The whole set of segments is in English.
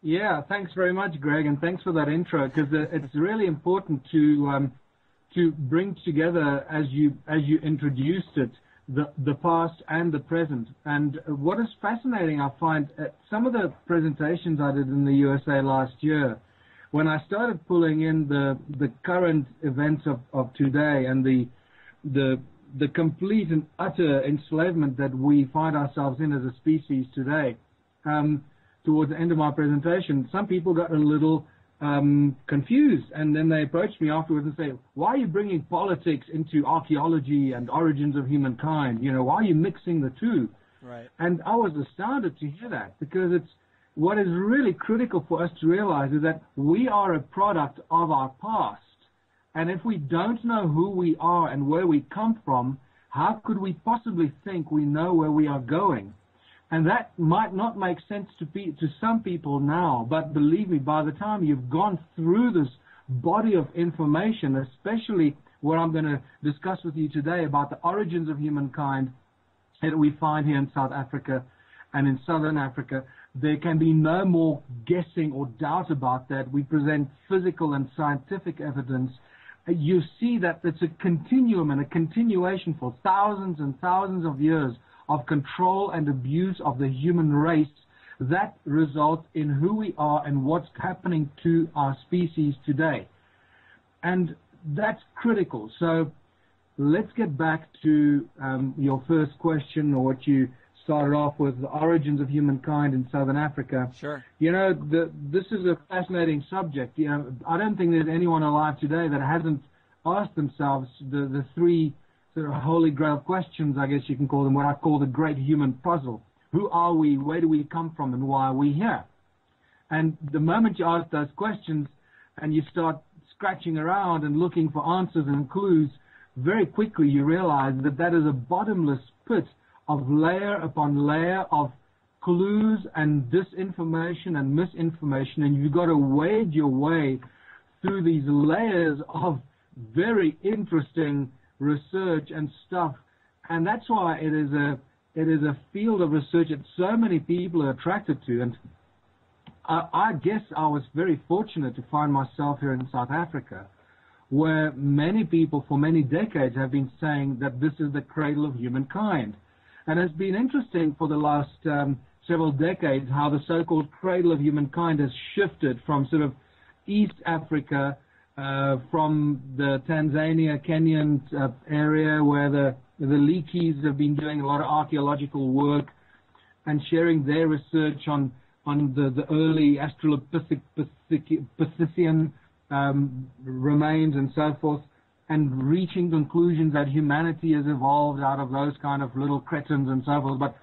Yeah, thanks very much, Greg, and thanks for that intro, because it's really important to bring together, as you introduced it, the past and the present. And what is fascinating, I find, some of the presentations I did in the USA last year, when I started pulling in the current events of today and the complete and utter enslavement that we find ourselves in as a species today, towards the end of my presentation, some people got a little confused, and then they approached me afterwards and say, why are you bringing politics into archaeology and origins of humankind? You know, why are you mixing the two? Right. And I was astounded to hear that, because it's what is really critical for us to realize is that we are a product of our past. And if we don't know who we are and where we come from, how could we possibly think we know where we are going? And that might not make sense to some people now, but believe me, by the time you've gone through this body of information, especially what I'm going to discuss with you today about the origins of humankind that we find here in South Africa and in Southern Africa, there can be no more guessing or doubt about that. We present physical and scientific evidence. You see that it's a continuum and a continuation for thousands and thousands of years of control and abuse of the human race that results in who we are and what's happening to our species today. And that's critical. So let's get back to your first question, or what you started off with, the origins of humankind in Southern Africa. Sure. You know, this is a fascinating subject. You know, I don't think there's anyone alive today that hasn't asked themselves the three sort of holy grail questions, I guess you can call them, what I call the great human puzzle. Who are we? Where do we come from? And why are we here? And the moment you ask those questions and you start scratching around and looking for answers and clues, very quickly you realize that that is a bottomless pit of layer upon layer of clues and disinformation and misinformation, and you've got to wade your way through these layers of very interesting research and stuff. And that's why it is a field of research that so many people are attracted to. And I guess I was very fortunate to find myself here in South Africa, where many people for many decades have been saying that this is the cradle of humankind. And it's been interesting for the last several decades how the so-called cradle of humankind has shifted from sort of East Africa, from the Tanzania, Kenyan area, where the Leakeys have been doing a lot of archaeological work and sharing their research on the early Australopithecine remains and so forth, and reaching conclusions that humanity has evolved out of those kind of little cretins and so forth. But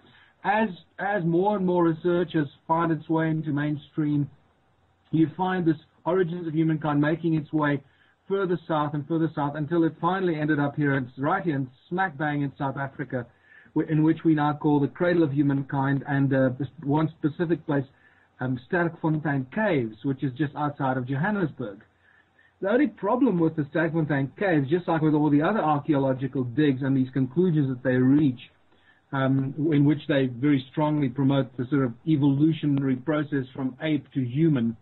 as more and more research has found its way into mainstream, you find this origins of humankind making its way further south and further south until it finally ended up here, right here in smack bang in South Africa, in which we now call the cradle of humankind, and one specific place, Sterkfontein Caves, which is just outside of Johannesburg. The only problem with the Sterkfontein Caves, just like with all the other archaeological digs and these conclusions that they reach, in which they very strongly promote the sort of evolutionary process from ape to human,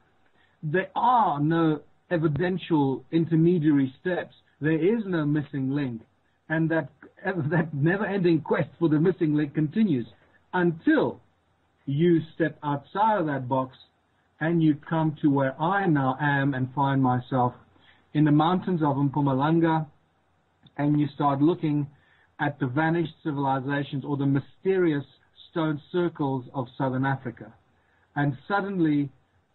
there are no evidential intermediary steps. There is no missing link. And that never-ending quest for the missing link continues until you step outside of that box and you come to where I now am and find myself in the mountains of Mpumalanga, and you start looking at the vanished civilizations or the mysterious stone circles of Southern Africa. And suddenly,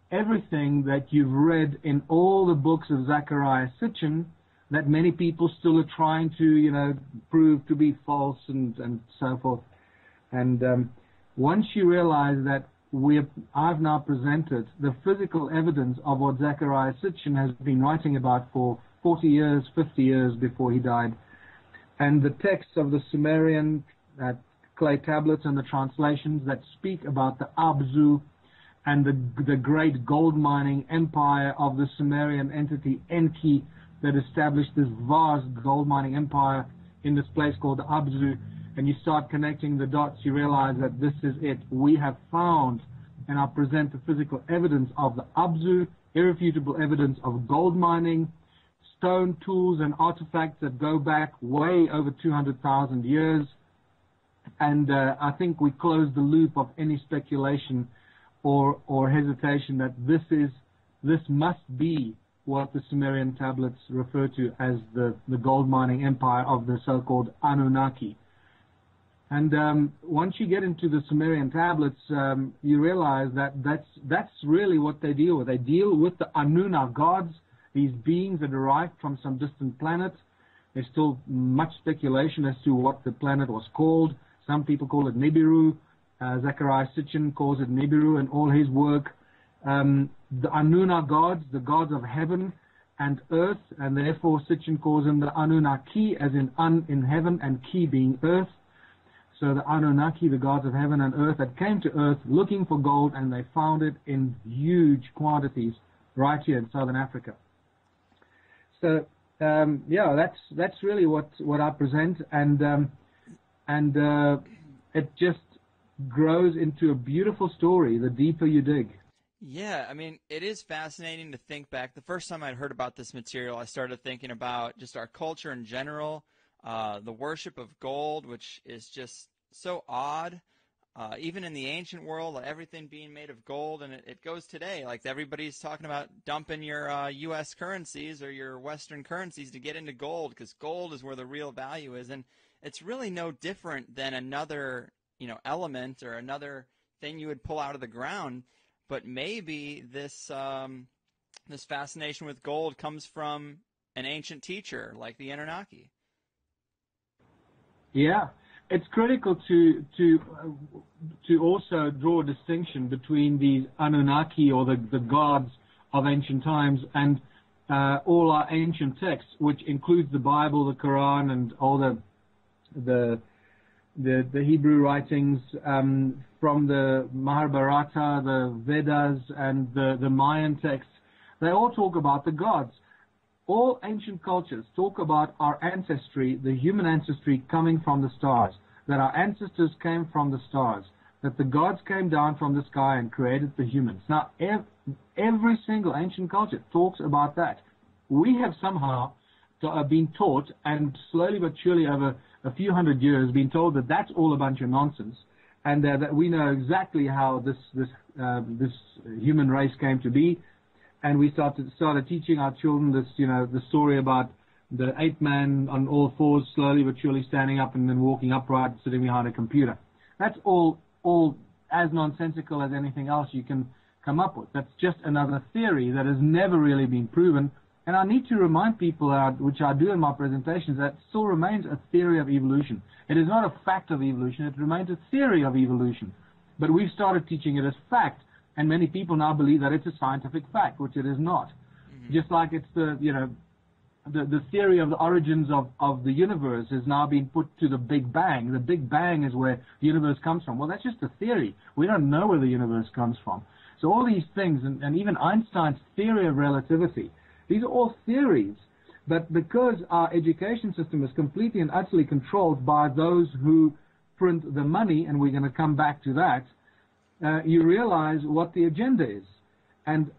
everything that you've read in all the books of Zachariah Sitchin that many people still are trying to, prove to be false and so forth. And once you realize that I've now presented the physical evidence of what Zachariah Sitchin has been writing about for 40 years, 50 years before he died, and the texts of the Sumerian clay tablets and the translations that speak about the Abzu and the great gold mining empire of the Sumerian entity Enki that established this vast gold mining empire in this place called the Abzu, and you start connecting the dots, you realize that this is it. We have found and I present the physical evidence of the Abzu, irrefutable evidence of gold mining, stone tools and artifacts that go back way over 200,000 years. And I think we close the loop of any speculation or hesitation that this must be what the Sumerian tablets refer to as the gold mining empire of the so-called Anunnaki. And once you get into the Sumerian tablets, you realize that that's really what they deal with. They deal with the Anunna gods, these beings that arrived from some distant planet. There's still much speculation as to what the planet was called. Some people call it Nibiru. Zechariah Sitchin calls it Nibiru in all his work. The Anunna gods, the gods of heaven and earth, and therefore Sitchin calls them the Anunnaki, as in in heaven and ki being earth. So the Anunnaki, the gods of heaven and earth, that came to earth looking for gold, and they found it in huge quantities right here in southern Africa. So yeah, that's really what I present, and it just grows into a beautiful story the deeper you dig. Yeah, I mean, it is fascinating to think back. The first time I'd heard about this material, I started thinking about just our culture in general, the worship of gold, which is just so odd. Even in the ancient world, like everything being made of gold, and it goes today. Like everybody's talking about dumping your U.S. currencies or your Western currencies to get into gold, because gold is where the real value is. And it's really no different than another, element or another thing you would pull out of the ground. But maybe this this fascination with gold comes from an ancient teacher like the Anunnaki. Yeah, it's critical to also draw a distinction between these Anunnaki, or the gods of ancient times, and all our ancient texts, which includes the Bible, the Quran, and all the Hebrew writings, from the Mahabharata, the Vedas, and the Mayan texts. They all talk about the gods. All ancient cultures talk about our ancestry, the human ancestry, coming from the stars, that our ancestors came from the stars, that the gods came down from the sky and created the humans. Now, every single ancient culture talks about that. We have somehow been taught, and slowly but surely over a few hundred years, been told that that's all a bunch of nonsense, and that we know exactly how this human race came to be. And we started teaching our children this, the story about the ape man on all fours, slowly but surely standing up and then walking upright, sitting behind a computer. That's all as nonsensical as anything else you can come up with. That's just another theory that has never really been proven. And I need to remind people, which I do in my presentations, that it still remains a theory of evolution. It is not a fact of evolution. It remains a theory of evolution. But we've started teaching it as fact. And many people now believe that it's a scientific fact, which it is not. Mm-hmm. Just like it's the theory of the origins of the universe has now been put to the Big Bang. The Big Bang is where the universe comes from. Well, that's just a theory. We don't know where the universe comes from. So all these things, and even Einstein's theory of relativity, these are all theories. But because our education system is completely and utterly controlled by those who print the money, and we're going to come back to that, you realize what the agenda is. And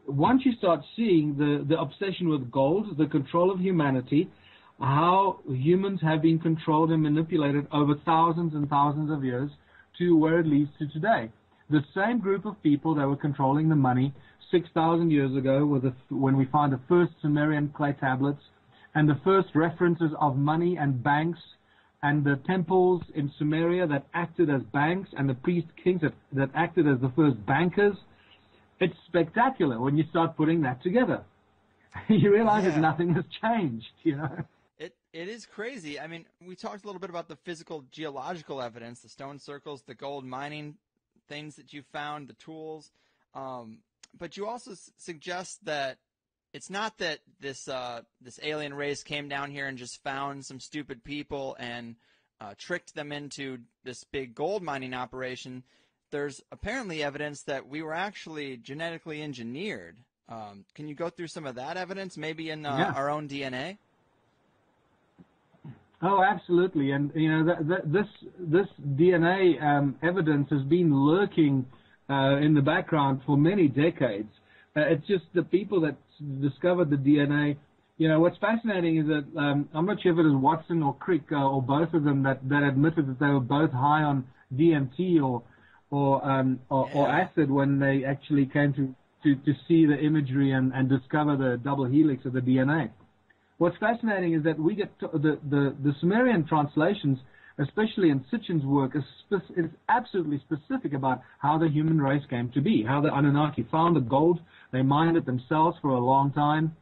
once you start seeing the obsession with gold, the control of humanity, how humans have been controlled and manipulated over thousands and thousands of years to where it leads to today. The same group of people that were controlling the money 6,000 years ago, when we find the first Sumerian clay tablets and the first references of money and banks, and the temples in Sumeria that acted as banks, and the priest kings that acted as the first bankers. It's spectacular when you start putting that together. You realize that nothing has changed, It is crazy. I mean, we talked a little bit about the physical geological evidence, the stone circles, the gold mining things that you found, the tools. But you also suggest that it's not that this alien race came down here and just found some stupid people and tricked them into this big gold mining operation. There's apparently evidence that we were actually genetically engineered. Can you go through some of that evidence, maybe in our own DNA? Oh, absolutely. And this DNA evidence has been lurking in the background for many decades. It's just the people that discovered the DNA. You know, what's fascinating is that I'm not sure if it was Watson or Crick or both of them that admitted that they were both high on DMT or acid when they actually came to see the imagery and discover the double helix of the DNA. What's fascinating is that we get the Sumerian translations, especially in Sitchin's work, is absolutely specific about how the human race came to be, how the Anunnaki found the gold. They mined it themselves for a long time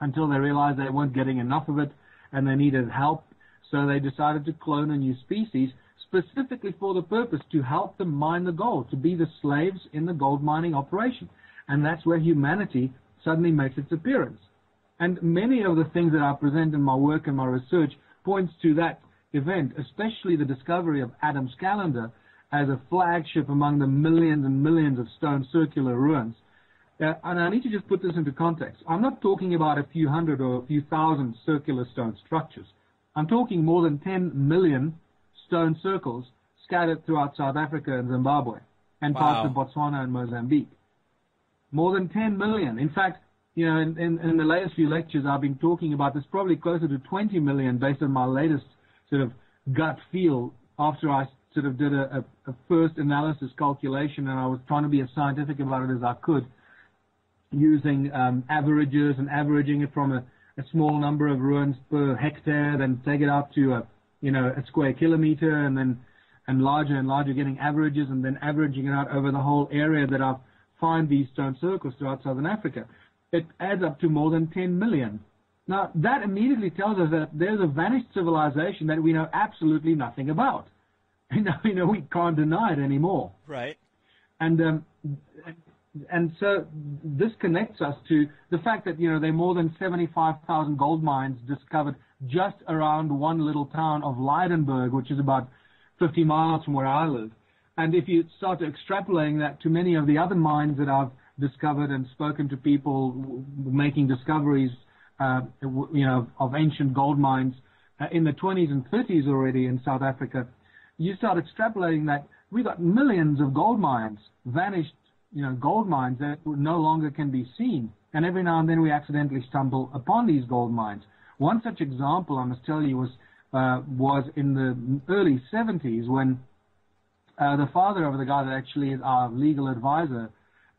until they realized they weren't getting enough of it and they needed help. So they decided to clone a new species specifically for the purpose to help them mine the gold, to be the slaves in the gold mining operation. And that's where humanity suddenly makes its appearance. And many of the things that I present in my work and my research points to that event, especially the discovery of Adam's calendar as a flagship among the millions and millions of stone circular ruins. And I need to just put this into context. I'm not talking about a few hundred or a few thousand circular stone structures. I'm talking more than 10 million stone circles scattered throughout South Africa and Zimbabwe and parts of Botswana and Mozambique. More than 10 million. In fact, you know, in the latest few lectures I've been talking about, there's probably closer to 20 million based on my latest sort of gut feel after I sort of did a first analysis calculation, and I was trying to be as scientific about it as I could, using averages and averaging it from a small number of ruins per hectare, then take it out to a square kilometer, and larger, getting averages, and then averaging it out over the whole area that I've find these stone circles throughout Southern Africa. It adds up to more than 10 million. Now, that immediately tells us that there's a vanished civilization that we know absolutely nothing about. You know, we can't deny it anymore. Right. And so this connects us to the fact that, you know, there are more than 75,000 gold mines discovered just around one little town of Leidenburg, which is about 50 miles from where I live. And if you start extrapolating that to many of the other mines that I've discovered and spoken to people making discoveries, of ancient gold mines in the 20s and 30s already in South Africa, you start extrapolating that we've got millions of gold mines, vanished, gold mines that no longer can be seen. And every now and then we accidentally stumble upon these gold mines. One such example I must tell you was in the early 70s when the father of the guy that actually is our legal advisor,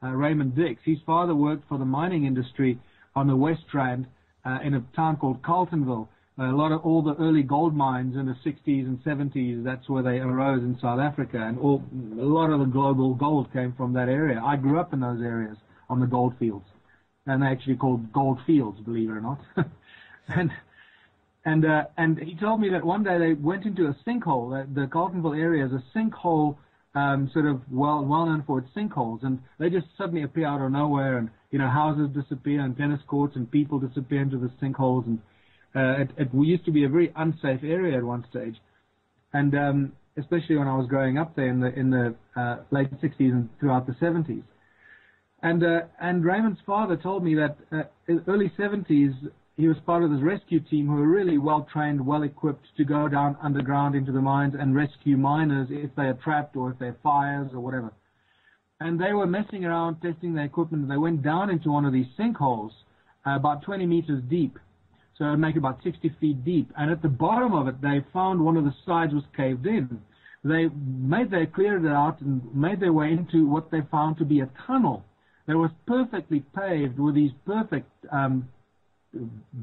Raymond Dix, his father worked for the mining industry on the West Rand in a town called Carltonville. All the early gold mines in the 60s and 70s, that's where they arose in South Africa, and a lot of the global gold came from that area. I grew up in those areas on the gold fields, and they actually called gold fields, believe it or not. And he told me that one day they went into a sinkhole. The Carltonville area is a sinkhole, sort of well known for its sinkholes, and they just suddenly appear out of nowhere, and houses disappear, and tennis courts and people disappear into the sinkholes, and it used to be a very unsafe area at one stage, and especially when I was growing up there in the late 60s and throughout the 70s. And Raymond's father told me that in the early 70s he was part of this rescue team who were really well trained, well equipped to go down underground into the mines and rescue miners if they are trapped or if there are fires or whatever. And they were messing around, testing their equipment, and they went down into one of these sinkholes about 20 meters deep. So it would make about 60 feet deep. And at the bottom of it, they found one of the sides was caved in. They cleared it out and made their way into what they found to be a tunnel that was perfectly paved with these perfect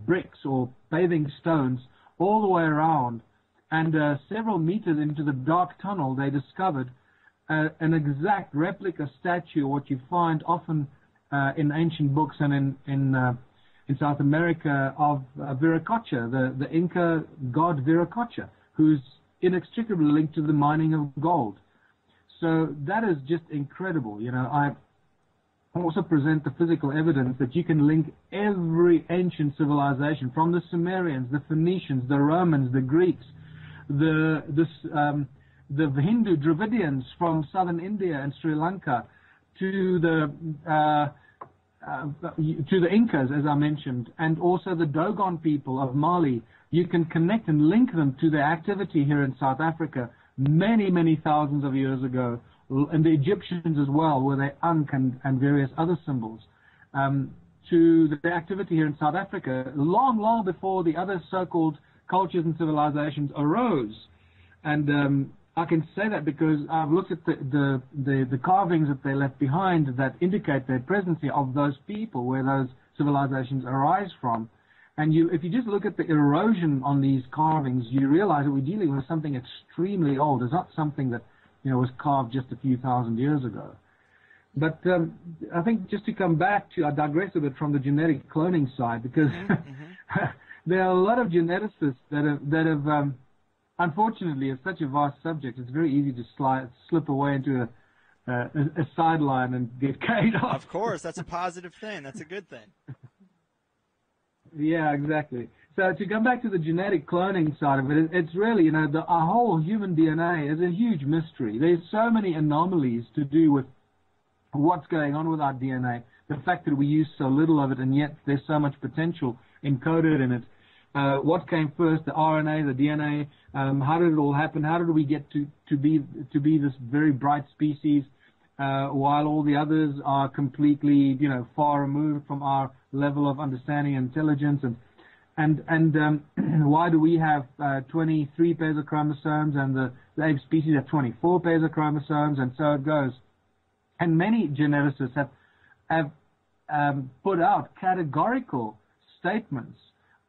bricks or paving stones all the way around. And several meters into the dark tunnel, they discovered an exact replica statue, what you find often in ancient books and in South America, of Viracocha, the Inca god Viracocha, who's inextricably linked to the mining of gold. So that is just incredible. I also present the physical evidence that you can link every ancient civilization, from the Sumerians, the Phoenicians, the Romans, the Greeks, the Hindu Dravidians from southern India and Sri Lanka, to the Incas, as I mentioned, and also the Dogon people of Mali. You can connect and link them to their activity here in South Africa many, many thousands of years ago, and the Egyptians as well, were their Ankh and various other symbols, to the activity here in South Africa, long before the other so-called cultures and civilizations arose. And I can say that because I've looked at the carvings that they left behind that indicate their presence here of those people, where those civilizations arise from. And if you just look at the erosion on these carvings, you realize that we're dealing with something extremely old. It's not something that was carved just a few thousand years ago. But I think just to come back to, I digress a bit from the genetic cloning side, because there are a lot of geneticists that have unfortunately, it's such a vast subject, it's very easy to slip away into a sideline and get carried off. Of course, that's a positive thing. That's a good thing. Yeah, exactly. So to come back to the genetic cloning side of it, it's really, our whole human DNA is a huge mystery. There's so many anomalies to do with what's going on with our DNA, the fact that we use so little of it, and yet there's so much potential encoded in it. What came first, the RNA, the DNA? How did it all happen? How did we get to be this very bright species, while all the others are completely, far removed from our level of understanding and intelligence? And why do we have 23 pairs of chromosomes and the ape species have 24 pairs of chromosomes, and so it goes. And many geneticists have put out categorical statements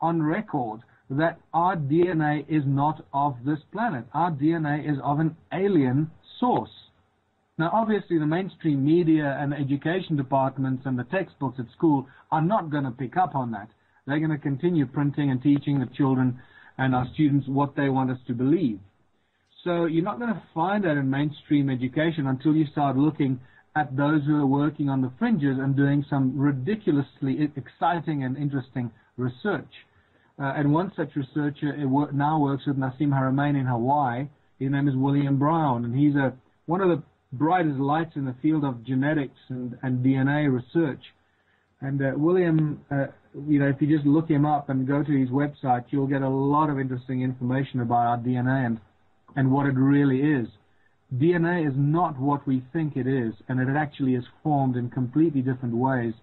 on record that our DNA is not of this planet. Our DNA is of an alien source. Now, obviously, the mainstream media and the education departments and the textbooks at school are not going to pick up on that. They're going to continue printing and teaching the children and our students what they want us to believe. So you're not going to find that in mainstream education until you start looking at those who are working on the fringes and doing some ridiculously exciting and interesting research. And one such researcher now works with Nassim Haramein in Hawaii. His name is William Brown, and he's one of the brightest lights in the field of genetics and DNA research. And William, if you just look him up and go to his website, you'll get a lot of interesting information about our DNA and what it really is. DNA is not what we think it is, and it actually is formed in completely different ways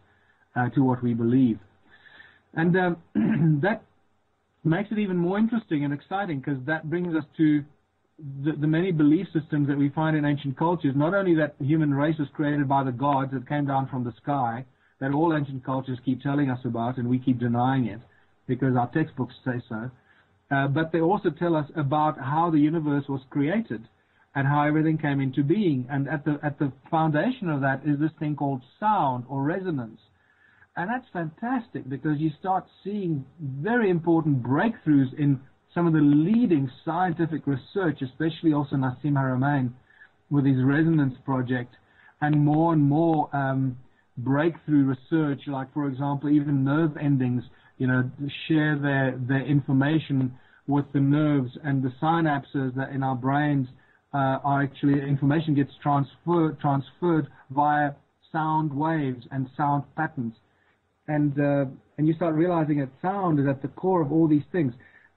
to what we believe. And that makes it even more interesting and exciting, because that brings us to the many belief systems that we find in ancient cultures. Not only that the human race was created by the gods that came down from the sky, that all ancient cultures keep telling us about, and we keep denying it because our textbooks say so, but they also tell us about how the universe was created and how everything came into being. And at the foundation of that is this thing called sound or resonance. And that's fantastic, because you start seeing very important breakthroughs in some of the leading scientific research, especially also Nassim Haramein with his resonance project, and more breakthrough research, like, for example, even nerve endings, share their information with the nerves, and the synapses that in our brains are actually, information gets transferred via sound waves and sound patterns. And you start realizing that sound is at the core of all these things.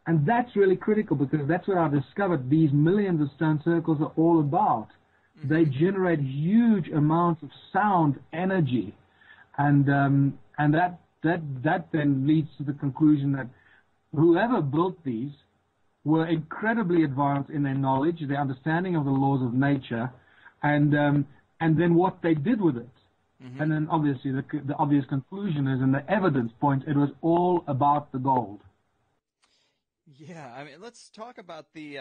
And that's really critical, because that's what I've discovered these millions of stone circles are all about. They generate huge amounts of sound energy. And that then leads to the conclusion that whoever built these were incredibly advanced in their knowledge, their understanding of the laws of nature, and then what they did with it. Mm-hmm. And then obviously the obvious conclusion is, and the evidence points, it was all about the gold. Yeah, I mean, let's talk about the,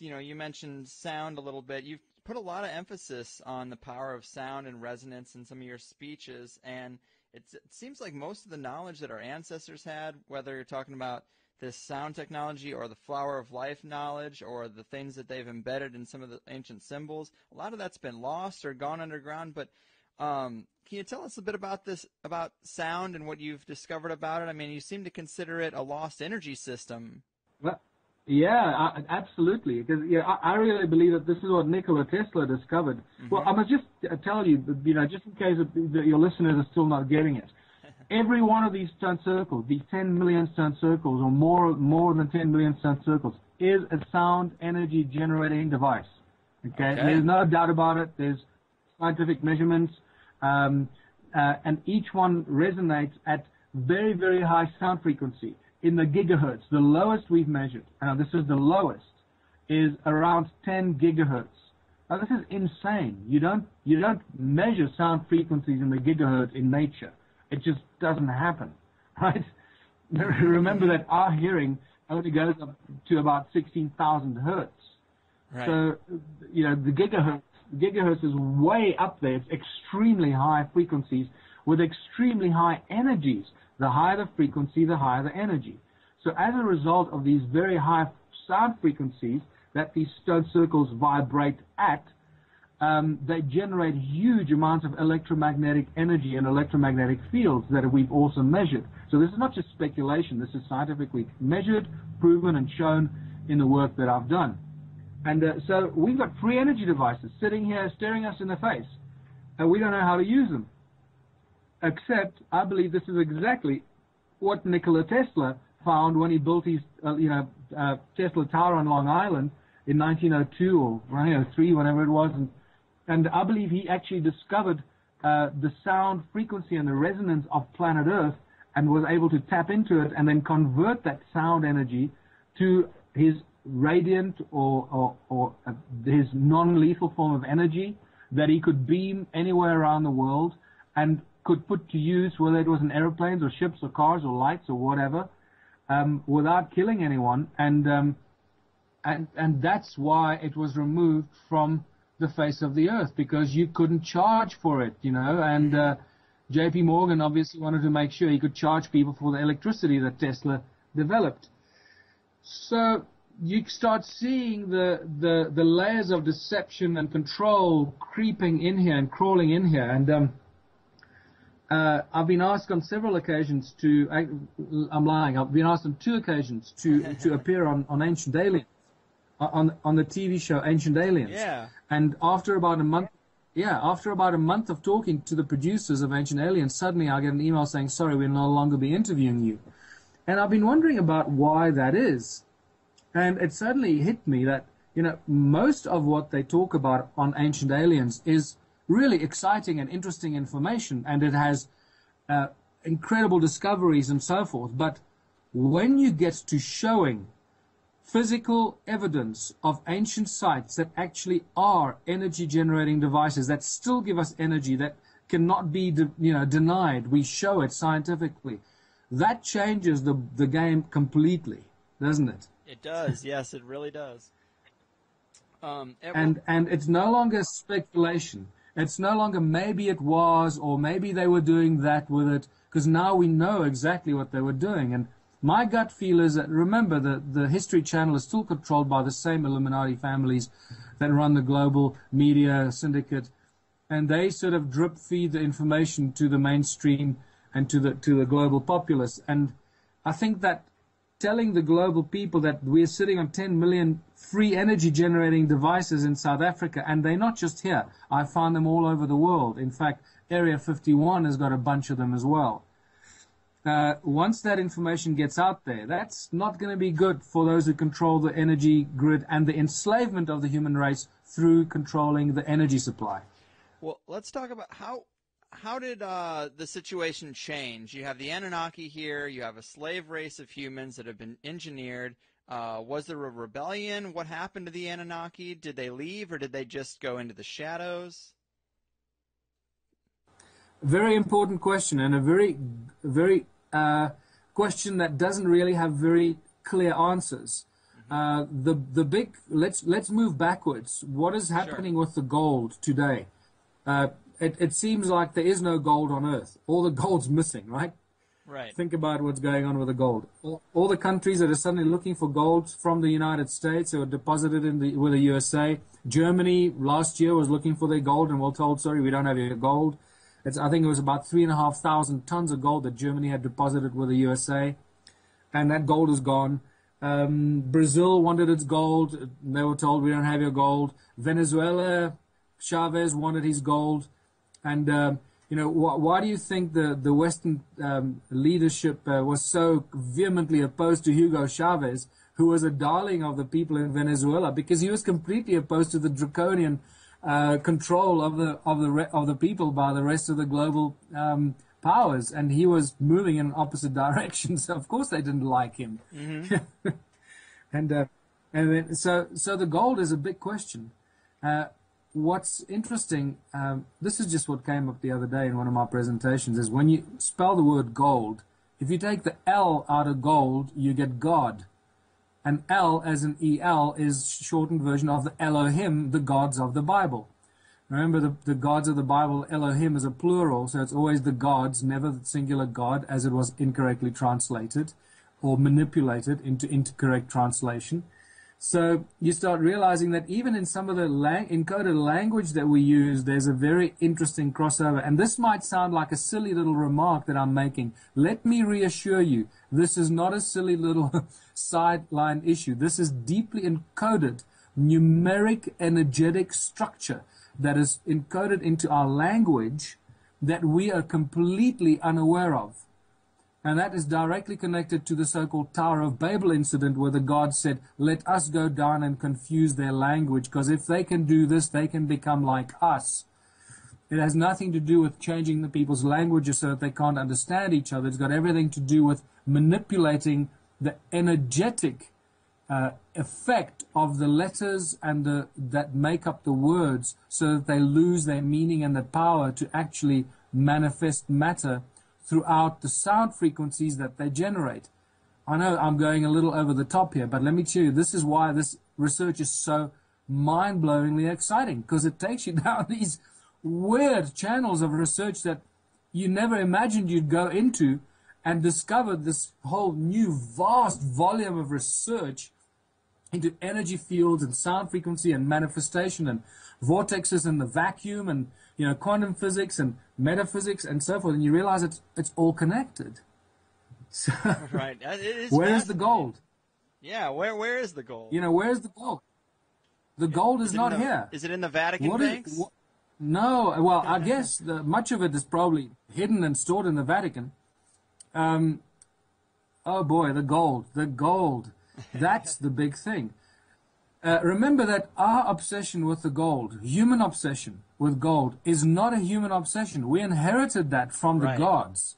you mentioned sound a little bit. You've put a lot of emphasis on the power of sound and resonance in some of your speeches, and it seems like most of the knowledge that our ancestors had, whether you're talking about this sound technology or the flower of life knowledge or the things that they've embedded in some of the ancient symbols, a lot of that's been lost or gone underground. But can you tell us a bit about this, about sound and what you've discovered about it? I mean, you seem to consider it a lost energy system. Well, yeah, absolutely. Because I really believe that this is what Nikola Tesla discovered. Mm-hmm. Well, I must just tell you, just in case your listeners are still not getting it, every one of these stone circles, these 10 million stone circles, or more than 10 million stone circles, is a sound energy generating device. Okay? There's no doubt about it. There's scientific measurements, and each one resonates at very, very high sound frequency in the gigahertz. The lowest we've measured, this is the lowest, is around 10 gigahertz. Now this is insane. You don't measure sound frequencies in the gigahertz in nature. It just doesn't happen, right? Remember that our hearing only goes up to about 16,000 hertz. Right. So, the gigahertz is way up there. It's extremely high frequencies with extremely high energies. The higher the frequency, the higher the energy. So as a result of these very high sound frequencies that these stone circles vibrate at, they generate huge amounts of electromagnetic energy and electromagnetic fields that we've also measured. So this is not just speculation. This is scientifically measured, proven, and shown in the work that I've done. And so we've got free energy devices sitting here staring us in the face, and we don't know how to use them. Except, I believe this is exactly what Nikola Tesla found when he built his, Tesla Tower on Long Island in 1902 or 1903, whenever it was. And I believe he actually discovered the sound frequency and the resonance of planet Earth and was able to tap into it and then convert that sound energy to his radiant or his non-lethal form of energy that he could beam anywhere around the world and could put to use, whether it was in airplanes or ships or cars or lights or whatever, without killing anyone. And that's why it was removed from the face of the earth, because you couldn't charge for it, and J.P. Morgan obviously wanted to make sure he could charge people for the electricity that Tesla developed. So you start seeing the layers of deception and control creeping in here and crawling in here. And I've been asked on several occasions I'm lying, I've been asked on 2 occasions to appear on Ancient Aliens, on the TV show Ancient Aliens. Yeah. And after about a month of talking to the producers of Ancient Aliens, suddenly I get an email saying, sorry, we'll no longer be interviewing you. And I've been wondering about why that is. And it suddenly hit me that, most of what they talk about on Ancient Aliens is really exciting and interesting information, and it has incredible discoveries and so forth. But when you get to showing physical evidence of ancient sites that actually are energy-generating devices that still give us energy, that cannot be denied, we show it scientifically, that changes the game completely, doesn't it? It does. Yes, it really does. And it's no longer speculation. It's no longer maybe it was, or maybe they were doing that with it, because now we know exactly what they were doing. And my gut feel is that, remember, the History Channel is still controlled by the same Illuminati families that run the global media syndicate, and they sort of drip feed the information to the mainstream and to the global populace. And I think that telling the global people that we're sitting on 10 million free energy generating devices in South Africa, and they're not just here. I found them all over the world. In fact, Area 51 has got a bunch of them as well. Once that information gets out there, that's not going to be good for those who control the energy grid and the enslavement of the human race through controlling the energy supply. Well, let's talk about how did the situation change? You have the Anunnaki here. You have a slave race of humans that have been engineered. Was there a rebellion? What happened to the Anunnaki? Did they leave, or did they just go into the shadows? Very important question, and a very, very question that doesn't really have very clear answers. The big let's move backwards. What is happening with the gold today? It seems like there is no gold on Earth. All the gold's missing, right? Right. Think about what's going on with the gold. All the countries that are suddenly looking for gold from the United States or deposited with the USA. Germany last year was looking for their gold and we're told, sorry, we don't have your gold. I think it was about 3,500 tons of gold that Germany had deposited with the USA, and that gold is gone. Brazil wanted its gold. They were told, we don't have your gold. Venezuela, Chavez wanted his gold. And, why do you think the Western leadership was so vehemently opposed to Hugo Chavez, who was a darling of the people in Venezuela because he was completely opposed to the draconian control of the people by the rest of the global powers, and he was moving in opposite directions. So of course they didn't like him. Mm-hmm. and then so the gold is a big question. What's interesting, this is just what came up the other day in one of my presentations, is when you spell the word gold, if you take the L out of gold, you get God. And L, as in EL, is shortened version of the Elohim, the gods of the Bible. Remember, the gods of the Bible, Elohim is a plural, so it's always the gods, never the singular God, as it was incorrectly translated or manipulated into incorrect translation. So you start realizing that even in some of the encoded language that we use, there's a very interesting crossover. And this might sound like a silly little remark that I'm making. Let me reassure you, this is not a silly little sideline issue. This is deeply encoded, numeric, energetic structure that is encoded into our language that we are completely unaware of. And that is directly connected to the so-called Tower of Babel incident where the gods said, let us go down and confuse their language, because if they can do this, they can become like us. It has nothing to do with changing the people's languages so that they can't understand each other. It's got everything to do with manipulating the energetic effect of the letters and that make up the words so that they lose their meaning and the power to actually manifest matter throughout the sound frequencies that they generate. I know I'm going a little over the top here, but let me tell you, this is why this research is so mind-blowingly exciting, because it takes you down these weird channels of research that you never imagined you'd go into, and discover this whole new vast volume of research into energy fields and sound frequency and manifestation and vortexes and the vacuum and quantum physics and metaphysics and so forth, and you realize it's all connected. So, right. It is where is the gold? Yeah, where is the gold? Where's the gold? The gold is not here. Is it in the Vatican banks? No. Well, I guess much of it is probably hidden and stored in the Vatican. Oh boy, the gold. The gold. That's the big thing. Remember that our obsession with the gold, human obsession with gold, is not a human obsession. We inherited that from the gods.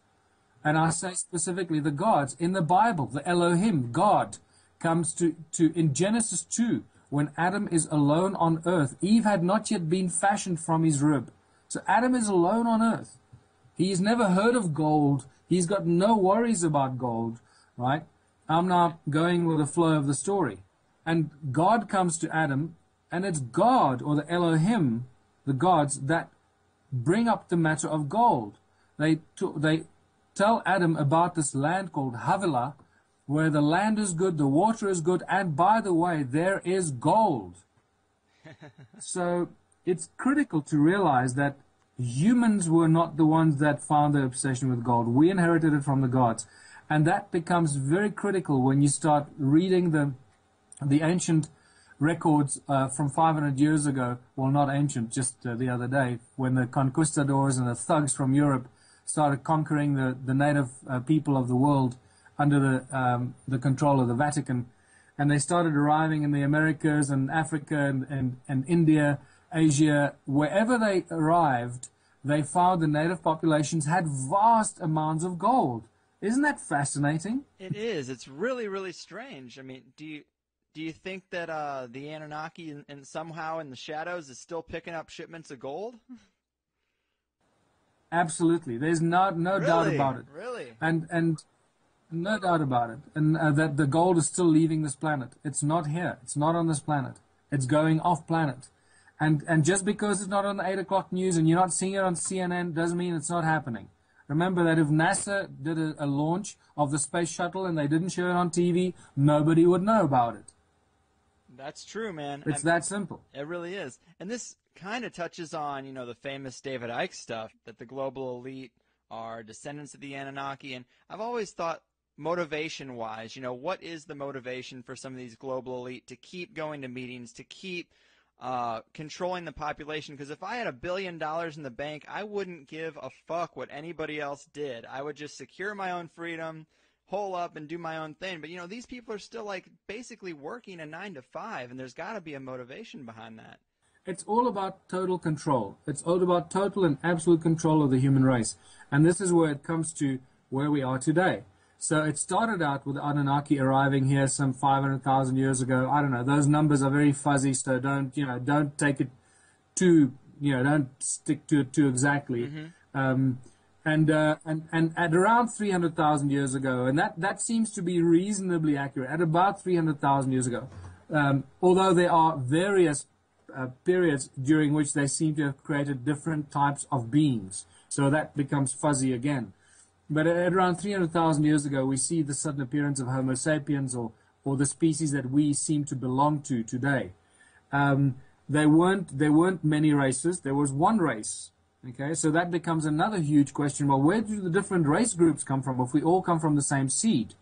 And I say specifically the gods. In the Bible, the Elohim, God, comes to in Genesis 2, when Adam is alone on earth. Eve had not yet been fashioned from his rib. So Adam is alone on earth. He's never heard of gold. He's got no worries about gold, right? I'm now going with the flow of the story. And God comes to Adam, and it's God, or the Elohim, the gods, that bring up the matter of gold. They tell Adam about this land called Havilah, where the land is good, the water is good, and by the way, there is gold. So it's critical to realize that humans were not the ones that found the obsession with gold. We inherited it from the gods. And that becomes very critical when you start reading the ancient records from 500 years ago. Well, not ancient, just the other day, when the conquistadors and the thugs from Europe started conquering the native people of the world under the control of the Vatican. And they started arriving in the Americas and Africa and India, Asia. Wherever they arrived, they found the native populations had vast amounts of gold. Isn't that fascinating? It is. It's really, really strange. I mean, do you think that the Anunnaki and somehow in the shadows is still picking up shipments of gold? Absolutely. There's no doubt about it. Really? And no doubt about it. And that the gold is still leaving this planet. It's not here. It's not on this planet. It's going off planet. And just because it's not on the 8 o'clock news and you're not seeing it on CNN doesn't mean it's not happening. Remember that if NASA did a launch of the space shuttle and they didn't show it on TV, nobody would know about it. That's true, man. It's that simple. It really is. And this kind of touches on, the famous David Icke stuff, that the global elite are descendants of the Anunnaki. And I've always thought, motivation-wise, what is the motivation for some of these global elite to keep going to meetings, to keep controlling the population? Because if I had $1 billion in the bank, I wouldn't give a fuck what anybody else did. I would just secure my own freedom, hole up and do my own thing. But, these people are still like basically working a 9 to 5, and there's got to be a motivation behind that. It's all about total control. It's all about total and absolute control of the human race. And this is where it comes to where we are today. So it started out with the Anunnaki arriving here some 500,000 years ago. I don't know. Those numbers are very fuzzy, so don't take it don't stick to it too exactly. And at around 300,000 years ago, and that seems to be reasonably accurate, at about 300,000 years ago, although there are various periods during which they seem to have created different types of beings. So that becomes fuzzy again. But at around 300,000 years ago, we see the sudden appearance of Homo sapiens, or the species that we seem to belong to today. There weren't many races. There was one race. Okay, so that becomes another huge question. Well, where do the different race groups come from if we all come from the same seed?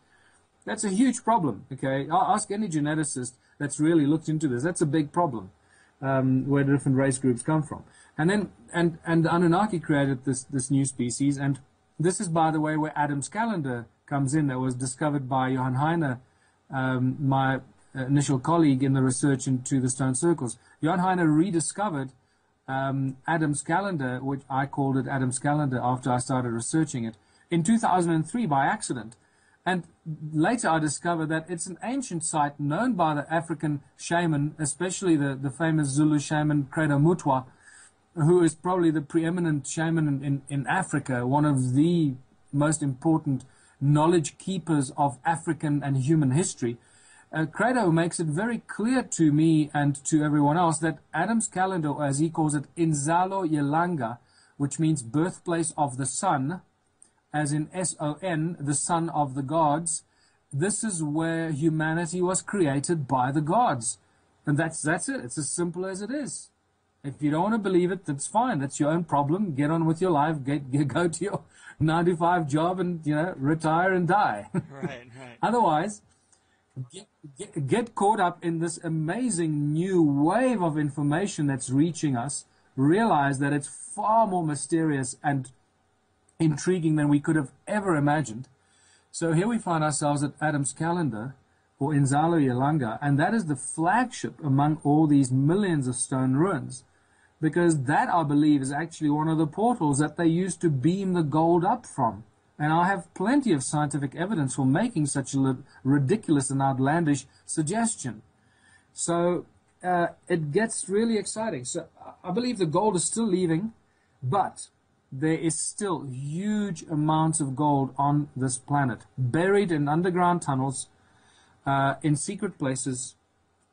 That's a huge problem. Okay, ask any geneticist that's really looked into this. That's a big problem, where different race groups come from. And then and the Anunnaki created this new species, and this is, by the way, where Adam's calendar comes in. That was discovered by Johann Heine, my initial colleague in the research into the stone circles. Johann Heine rediscovered Adam's calendar, which I called it Adam's calendar after I started researching it, in 2003 by accident. And later I discovered that it's an ancient site known by the African shaman, especially the famous Zulu shaman Credo Mutwa, who is probably the preeminent shaman in Africa, one of the most important knowledge keepers of African and human history. Credo makes it very clear to me and to everyone else that Adam's calendar, or as he calls it, Inzalo Yelanga, which means birthplace of the sun, as in S-O-N, the son of the gods, this is where humanity was created by the gods. And that's it. It's as simple as it is. If you don't want to believe it, that's fine. That's your own problem. Get on with your life. Go to your 9-to-5 job and, retire and die. Right. Otherwise, get caught up in this amazing new wave of information that's reaching us. Realize that it's far more mysterious and intriguing than we could have ever imagined. So here we find ourselves at Adam's calendar, or Inzalo Yelanga, and that is the flagship among all these millions of stone ruins. Because that, I believe, is actually one of the portals that they used to beam the gold up from. And I have plenty of scientific evidence for making such a ridiculous and outlandish suggestion. So it gets really exciting. So I believe the gold is still leaving, but there is still huge amounts of gold on this planet, buried in underground tunnels, in secret places.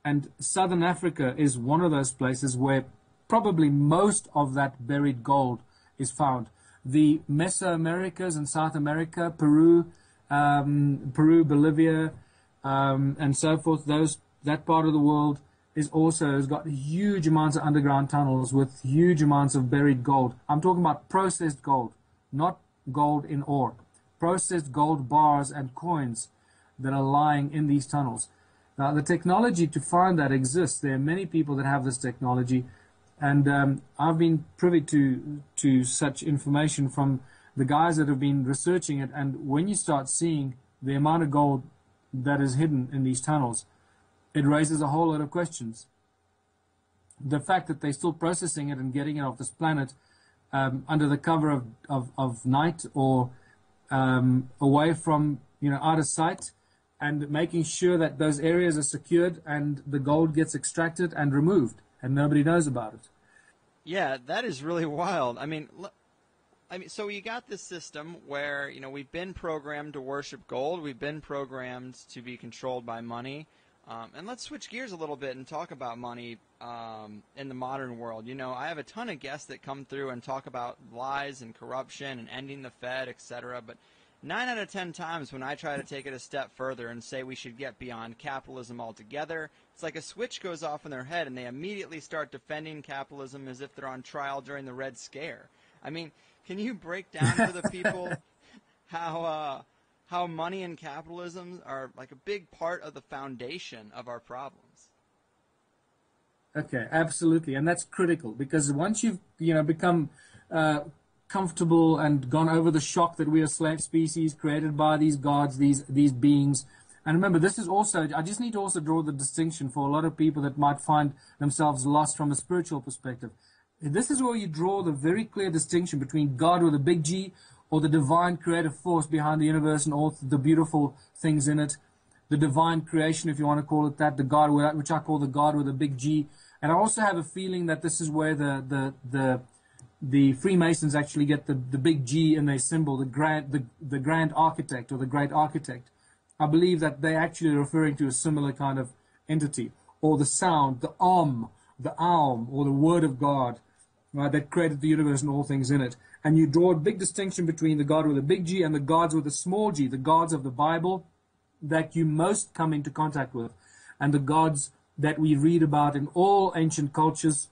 And Southern Africa is one of those places where probably most of that buried gold is found. The Mesoamericas and South America, Peru, Bolivia, and so forth, that part of the world has got huge amounts of underground tunnels with huge amounts of buried gold. I'm talking about processed gold, not gold in ore. Processed gold bars and coins that are lying in these tunnels. Now, the technology to find that exists. There are many people that have this technology. And I've been privy to such information from the guys that have been researching it. And when you start seeing the amount of gold that is hidden in these tunnels, it raises a whole lot of questions. The fact that they're still processing it and getting it off this planet under the cover of night, or away from out of sight, and making sure that those areas are secured and the gold gets extracted and removed, and nobody knows about it. Yeah, that is really wild. I mean, so you got this system where, we've been programmed to worship gold. We've been programmed to be controlled by money. And let's switch gears a little bit and talk about money in the modern world. I have a ton of guests that come through and talk about lies and corruption and ending the Fed, etc. But 9 out of 10 times when I try to take it a step further and say we should get beyond capitalism altogether, it's like a switch goes off in their head and they immediately start defending capitalism as if they're on trial during the Red Scare. I mean, can you break down for the people how money and capitalism are like a big part of the foundation of our problems? Okay, absolutely. And that's critical, because once you've become comfortable and gone over the shock that we are slave species created by these gods, these beings. And remember, this is also, I just need to also draw the distinction for a lot of people that might find themselves lost from a spiritual perspective. This is where you draw the very clear distinction between God with a big G, or the divine creative force behind the universe and all the beautiful things in it, the divine creation, if you want to call it that, the God, which I call the God with a big G. And I also have a feeling that this is where the Freemasons actually get the big G in their symbol, the grand architect or the great architect. I believe that they're actually referring to a similar kind of entity, or the sound, the Aum, or the Word of God, right, that created the universe and all things in it. And you draw a big distinction between the God with a big G and the gods with a small g, the gods of the Bible that you most come into contact with, and the gods that we read about in all ancient cultures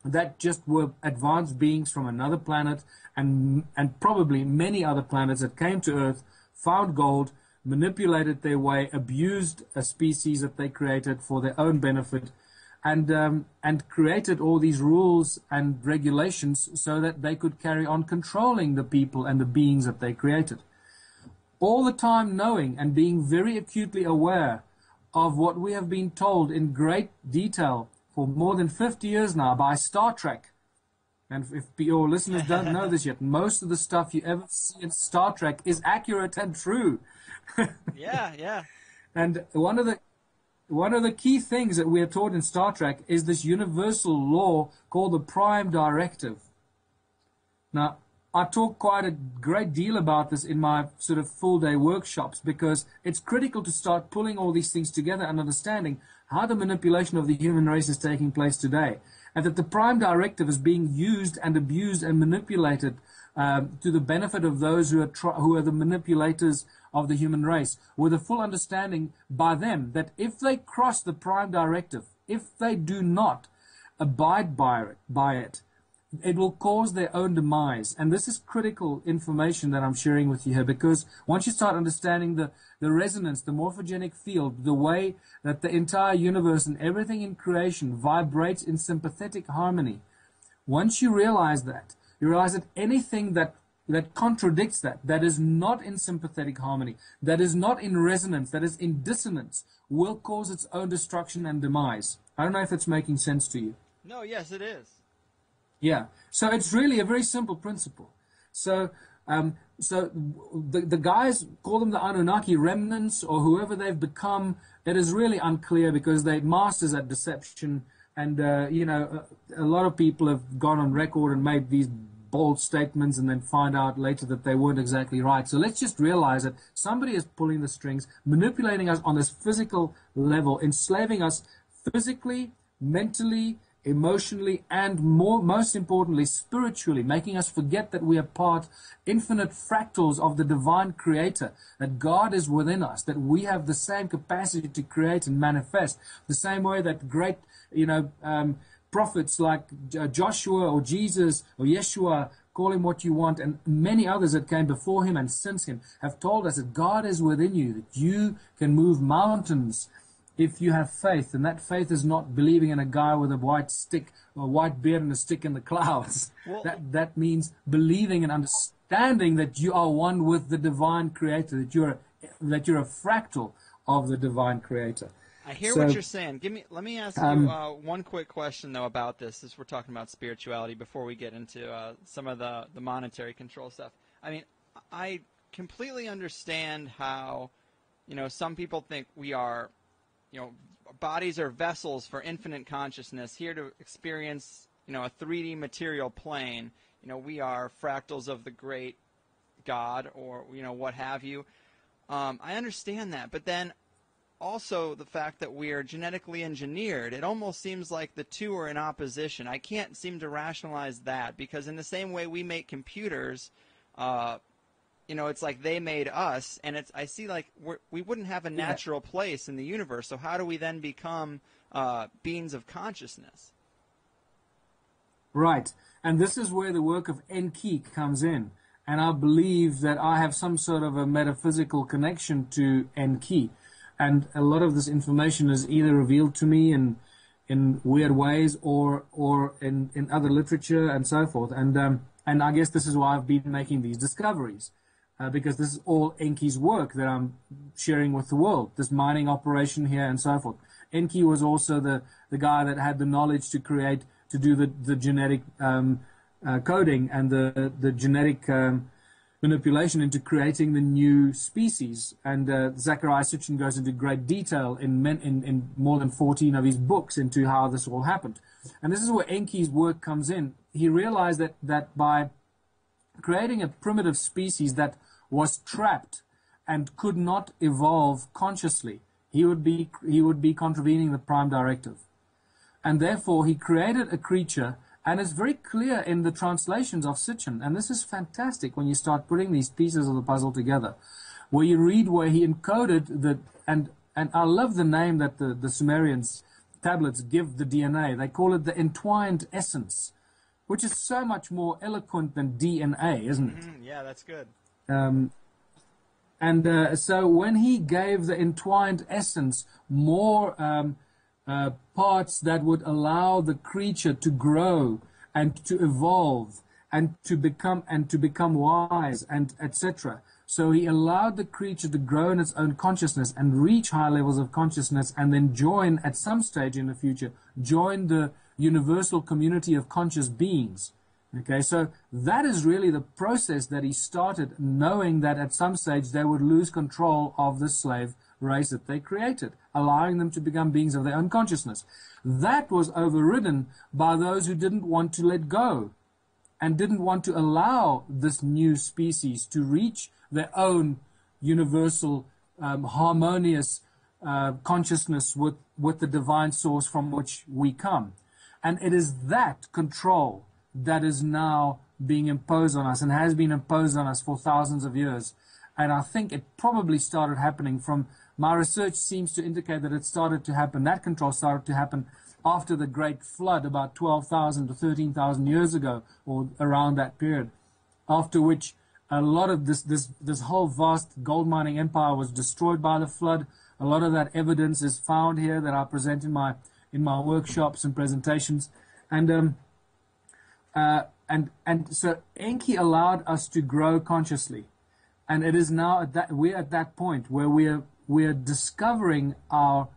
that just were advanced beings from another planet, and probably many other planets that came to Earth, found gold, manipulated their way, abused a species that they created for their own benefit, and created all these rules and regulations so that they could carry on controlling the people and the beings that they created. All the time knowing and being very acutely aware of what we have been told in great detail for more than 50 years now by Star Trek. And if your listeners don't know this yet, most of the stuff you ever see in Star Trek is accurate and true. Yeah. And one of the key things that we are taught in Star Trek is this universal law called the Prime Directive. Now, I talk quite a great deal about this in my sort of full-day workshops, because it's critical to start pulling all these things together and understanding how the manipulation of the human race is taking place today, and that the Prime Directive is being used and abused and manipulated to the benefit of those who are the manipulators of the human race, with a full understanding by them that if they cross the Prime Directive, if they do not abide by it, it will cause their own demise. And this is critical information that I'm sharing with you here, because once you start understanding the resonance, the morphogenic field, the way that the entire universe and everything in creation vibrates in sympathetic harmony, once you realize that, you realize that anything that contradicts that is not in sympathetic harmony, that is not in resonance, that is in dissonance, will cause its own destruction and demise. I don't know if it's making sense to you. No, yes, it is. Yeah. So it's really a very simple principle. So the guys, call them the Anunnaki remnants or whoever they've become. It is really unclear, because they're masters at deception. And, a lot of people have gone on record and made these bold statements and then find out later that they weren't exactly right. So let's just realize that somebody is pulling the strings, manipulating us on this physical level, enslaving us physically, mentally, emotionally, and most importantly, spiritually, making us forget that we are infinite fractals of the divine creator, that God is within us, that we have the same capacity to create and manifest, the same way that great, prophets like Joshua or Jesus or Yeshua, call him what you want, and many others that came before him and since him, have told us that God is within you, that you can move mountains if you have faith. And that faith is not believing in a guy with a white stick or a white beard and a stick in the clouds. Well, that means believing and understanding that you are one with the divine creator, that you're a fractal of the divine creator. I hear what you're saying. Let me ask you one quick question though about this, as we're talking about spirituality, before we get into some of the monetary control stuff. I mean, I completely understand how, some people think we are, bodies are vessels for infinite consciousness, here to experience, a 3D material plane. We are fractals of the great God, or, what have you. I understand that, but then also the fact that we are genetically engineered, it almost seems like the two are in opposition. I can't seem to rationalize that, because in the same way we make computers, it's like they made us, and I see like we wouldn't have a natural place in the universe, so how do we then become beings of consciousness? Right, and this is where the work of Enki comes in, and I believe that I have some sort of a metaphysical connection to Enki. And a lot of this information is either revealed to me in weird ways or in other literature and so forth. And And I guess this is why I've been making these discoveries, because this is all Enki's work that I'm sharing with the world, this mining operation here and so forth. Enki was also the guy that had the knowledge to do the genetic coding and the genetic manipulation into creating the new species. And Zecharia Sitchin goes into great detail in more than 14 of his books into how this all happened. And this is where Enki's work comes in. He realized that by creating a primitive species that was trapped and could not evolve consciously, he would be contravening the prime directive. And therefore, he created a creature, and it's very clear in the translations of Sitchin, and this is fantastic when you start putting these pieces of the puzzle together, where you read where he encoded and I love the name that the Sumerians tablets give the DNA. They call it the entwined essence, which is so much more eloquent than DNA, isn't it? Yeah, that's good. So when he gave the entwined essence more parts that would allow the creature to grow and to evolve and to become wise and etc. So he allowed the creature to grow in its own consciousness and reach high levels of consciousness, and then join at some stage in the future, join the universal community of conscious beings. Okay, so that is really the process that he started, knowing that at some stage they would lose control of the slave race that they created, allowing them to become beings of their own consciousness. That was overridden by those who didn't want to let go and didn't want to allow this new species to reach their own universal, harmonious consciousness with the divine source from which we come. And it is that control that is now being imposed on us and has been imposed on us for thousands of years. And I think it probably started happening my research seems to indicate that it started to happen, that control started to happen after the Great Flood about 12,000 to 13,000 years ago, or around that period, after which a lot of this whole vast gold mining empire was destroyed by the flood. A lot of that evidence is found here that I present in my workshops and presentations. And so Enki allowed us to grow consciously, and it is now we're at that point where we're discovering our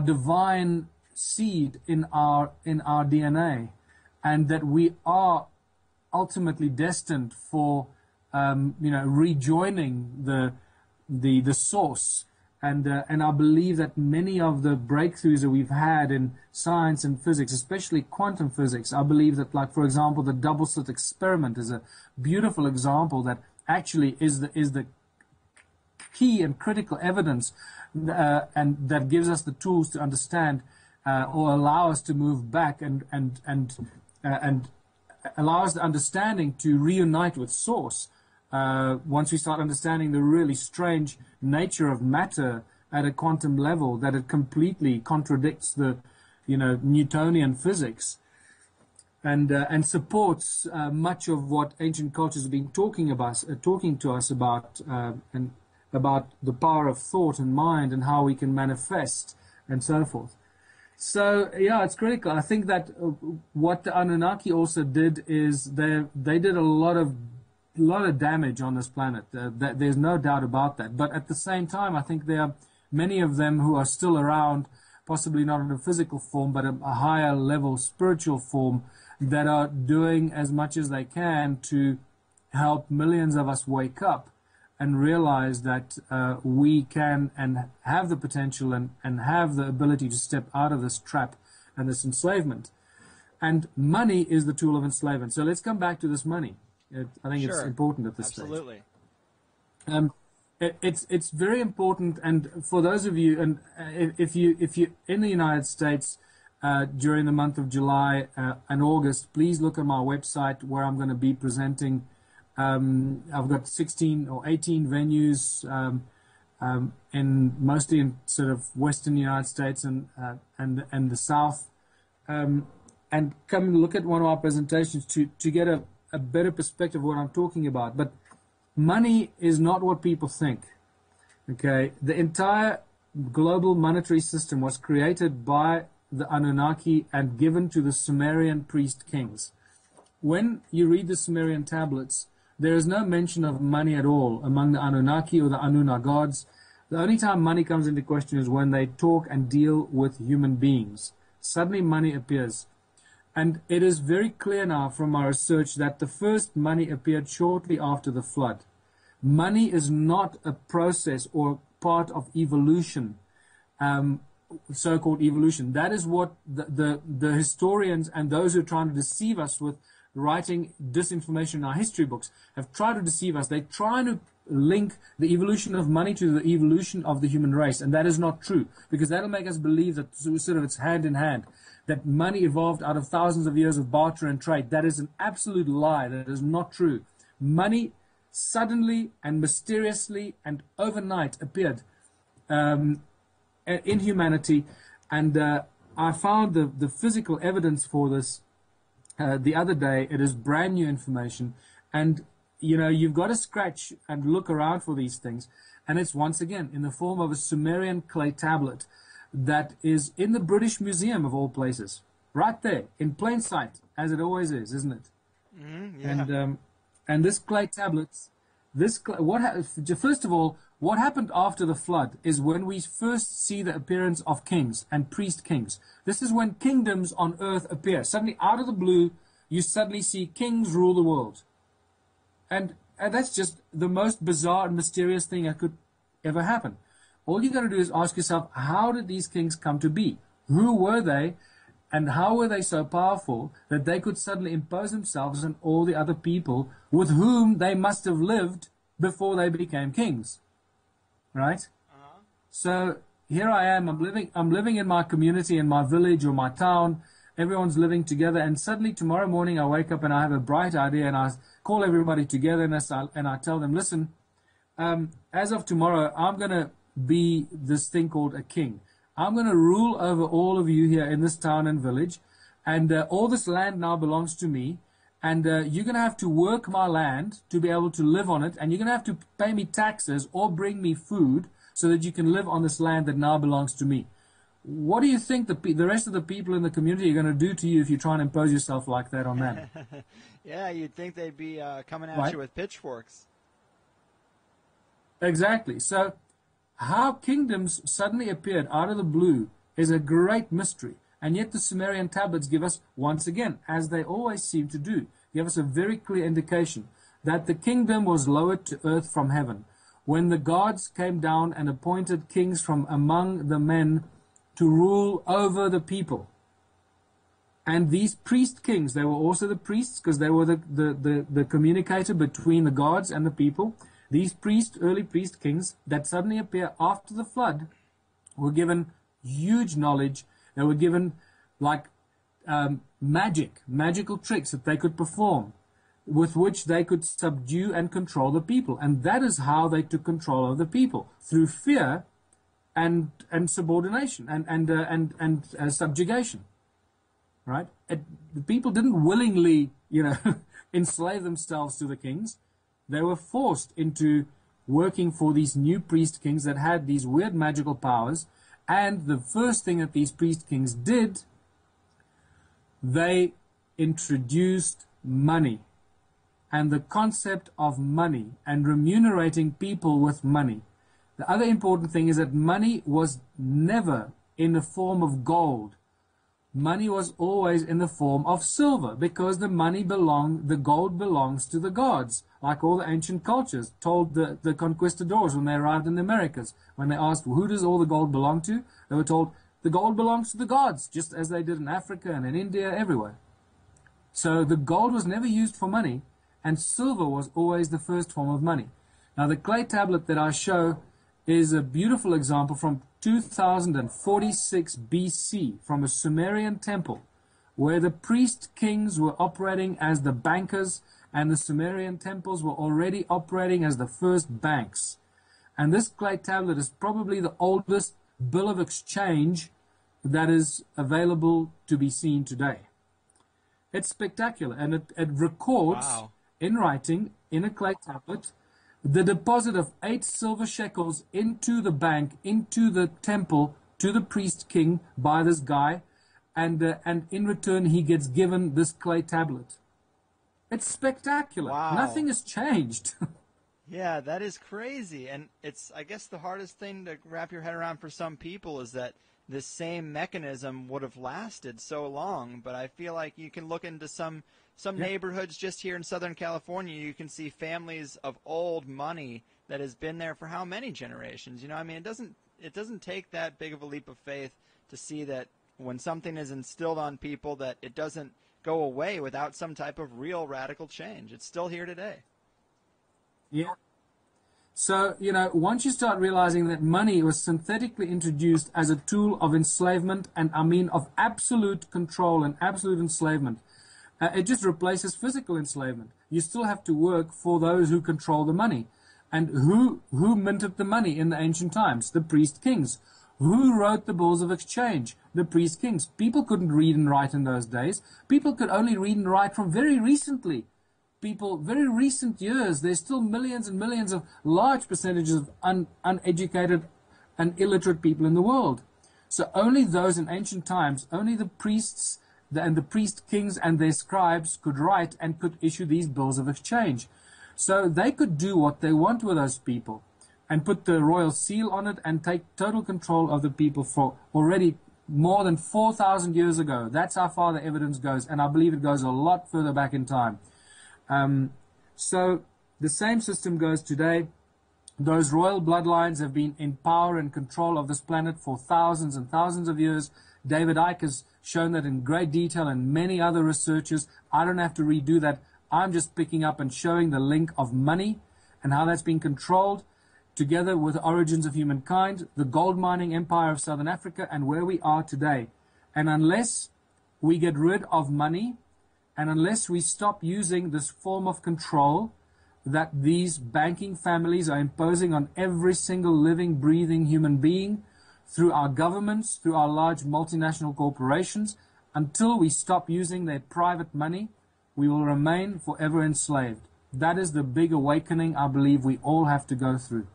divine seed in our DNA, and that we are ultimately destined for rejoining the source. And I believe that many of the breakthroughs that we've had in science and physics, especially quantum physics, I believe that, like, for example, the double slit experiment is a beautiful example that actually is the key and critical evidence, and that gives us the tools to understand or allow us to move back and allow us the understanding to reunite with source. Once we start understanding the really strange nature of matter at a quantum level, that it completely contradicts the, Newtonian physics, and supports much of what ancient cultures have been talking to us about, and about the power of thought and mind and how we can manifest and so forth. So yeah, it's critical. I think that what the Anunnaki also did is they did a lot of damage on this planet. There's no doubt about that. But at the same time, I think there are many of them who are still around, possibly not in a physical form, but a higher level spiritual form, that are doing as much as they can to help millions of us wake up and realize that we can and have the potential and have the ability to step out of this trap and this enslavement. And money is the tool of enslavement. So let's come back to this money. I think it's important at this stage. Absolutely. It's very important, and for those of you, and if you in the United States during the month of July and August, please look at my website where I'm going to be presenting. I've got 16 or 18 venues mostly in sort of western United States and the South, and come and look at one of our presentations to get a better perspective of what I'm talking about. But money is not what people think. Okay, the entire global monetary system was created by the Anunnaki and given to the Sumerian priest kings. when you read the Sumerian tablets, there is no mention of money at all among the Anunnaki or the Anunna gods. The only time money comes into question is when they talk and deal with human beings. Suddenly money appears. And it is very clear now from our research that the first money appeared shortly after the flood. Money is not a process or part of evolution, so-called evolution. That is what the historians and those who are trying to deceive us with writing disinformation in our history books have tried to deceive us. They're trying to link the evolution of money to the evolution of the human race, and that is not true, because that'll make us believe that sort of it's hand in hand, that money evolved out of thousands of years of barter and trade. That is an absolute lie. That is not true. Money suddenly and mysteriously and overnight appeared in humanity, and I found the physical evidence for this the other day. It is brand new information, and you've got to scratch and look around for these things, and it's once again in the form of a Sumerian clay tablet that is in the British Museum of all places, right there in plain sight, as it always is, isn't it? Yeah. And this clay tablets, first of all, what happened after the flood is when we first see the appearance of kings and priest kings. This is when kingdoms on earth appear. Suddenly, out of the blue, you suddenly see kings rule the world. And that's just the most bizarre and mysterious thing that could ever happen. All you got to do is ask yourself, how did these kings come to be? Who were they? And how were they so powerful that they could suddenly impose themselves on all the other people with whom they must have lived before they became kings? Right? Uh-huh. So here I am. I'm living in my community, in my village or my town. Everyone's living together, and suddenly tomorrow morning I wake up and I have a bright idea, and I call everybody together and I tell them, listen, as of tomorrow, I'm going to be this thing called a king. I'm going to rule over all of you here in this town and village, and all this land now belongs to me, and you're going to have to work my land to be able to live on it, and you're going to have to pay me taxes or bring me food so that you can live on this land that now belongs to me. What do you think the rest of the people in the community are going to do to you if you try and impose yourself like that on them? Yeah, you'd think they'd be coming at Right? you with pitchforks. Exactly. So how kingdoms suddenly appeared out of the blue is a great mystery. And yet the Sumerian tablets give us, once again, as they always seem to do, give us a very clear indication that the kingdom was lowered to earth from heaven when the gods came down and appointed kings from among the men to rule over the people. And these priest kings, they were also the priests because they were the communicator between the gods and the people. These early priest kings that suddenly appear after the flood were given huge knowledge. They were given magical tricks that they could perform with which they could subdue and control the people. And that is how they took control of the people, through fear and subordination and subjugation. Right? The people didn't willingly, enslave themselves to the kings. They were forced into working for these new priest kings that had these weird magical powers. And the first thing that these priest kings did, they introduced money and the concept of money and remunerating people with money. The other important thing is that money was never in the form of gold. Money was always in the form of silver, because the gold belongs to the gods, like all the ancient cultures told the conquistadors when they arrived in the Americas. When they asked, who does all the gold belong to? They were told, the gold belongs to the gods, just as they did in Africa and in India, everywhere. So the gold was never used for money, and silver was always the first form of money. Now the clay tablet that I show is a beautiful example from 2046 BC from a Sumerian temple where the priest kings were operating as the bankers and the Sumerian temples were already operating as the first banks. And this clay tablet is probably the oldest bill of exchange that is available to be seen today. It's spectacular, and it records in writing in a clay tablet the deposit of 8 silver shekels into the bank, into the temple, to the priest king by this guy, and in return he gets given this clay tablet. It's spectacular. Wow. Nothing has changed. Yeah, that is crazy. And it's, I guess, the hardest thing to wrap your head around for some people is that this same mechanism would have lasted so long. But I feel like you can look into some neighborhoods just here in Southern California. You can see families of old money that has been there for how many generations? You know, I mean, it doesn't take that big of a leap of faith to see that when something is instilled on people that it doesn't go away without some type of real radical change. It's still here today. Yeah. So, you know, once you start realizing that money was synthetically introduced as a tool of enslavement, and I mean of absolute control and absolute enslavement, it just replaces physical enslavement. You still have to work for those who control the money. And who minted the money in the ancient times? The priest kings. Who wrote the bills of exchange? The priest kings. People couldn't read and write in those days. People could only read and write from very recently. Very recent years, there's still millions and millions of large percentages of uneducated and illiterate people in the world. So only those in ancient times, only the priests and the priest kings and their scribes could write and could issue these bills of exchange. So they could do what they want with those people and put the royal seal on it and take total control of the people for already more than 4,000 years ago. That's how far the evidence goes, and I believe it goes a lot further back in time. So the same system goes today. Those royal bloodlines have been in power and control of this planet for thousands and thousands of years. David Icke has shown that in great detail, and many other researchers. I don't have to redo that. I'm just picking up and showing the link of money and how that's been controlled together with the origins of humankind, the gold mining empire of Southern Africa, and where we are today. And unless we get rid of money, and unless we stop using this form of control that these banking families are imposing on every single living, breathing human being through our governments, through our large multinational corporations, until we stop using their private money, we will remain forever enslaved. That is the big awakening I believe we all have to go through.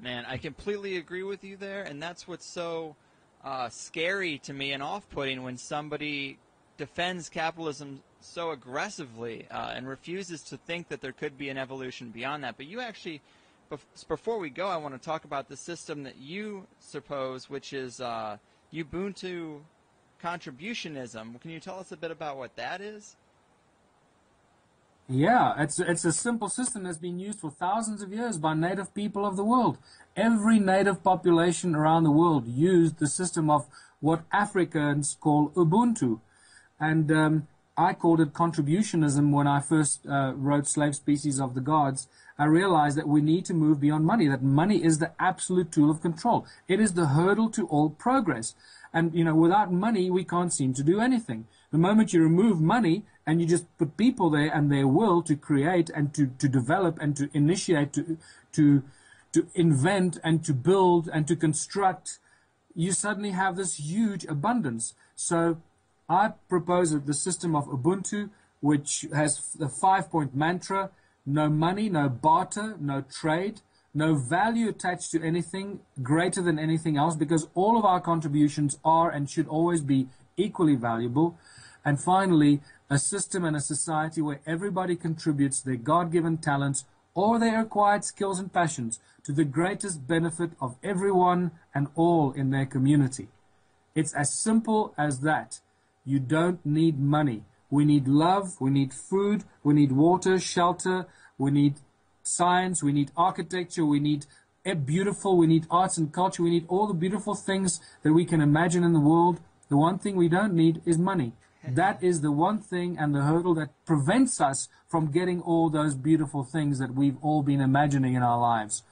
Man, I completely agree with you there, and that's what's so scary to me and off-putting when somebody defends capitalism so aggressively and refuses to think that there could be an evolution beyond that. But you actually, before we go, I want to talk about the system that you suppose, which is Ubuntu contributionism. Can you tell us a bit about what that is? Yeah, it's a simple system that's been used for thousands of years by native people of the world. Every native population around the world used the system of what Africans call Ubuntu. And I called it contributionism when I first wrote Slave Species of the Gods. I realized that we need to move beyond money, that money is the absolute tool of control. It is the hurdle to all progress. And, you know, without money, we can't seem to do anything. The moment you remove money and you just put people there and their will to create and to develop and to initiate, to invent and to build and to construct, you suddenly have this huge abundance. So I propose the system of Ubuntu, which has the 5-point mantra: no money, no barter, no trade, no value attached to anything greater than anything else, because all of our contributions are and should always be equally valuable. And finally, a system and a society where everybody contributes their God-given talents or their acquired skills and passions to the greatest benefit of everyone and all in their community. It's as simple as that. You don't need money. We need love, we need food, we need water, shelter, we need science, we need architecture, we need beautiful, we need arts and culture, we need all the beautiful things that we can imagine in the world. The one thing we don't need is money. That is the one thing and the hurdle that prevents us from getting all those beautiful things that we've all been imagining in our lives.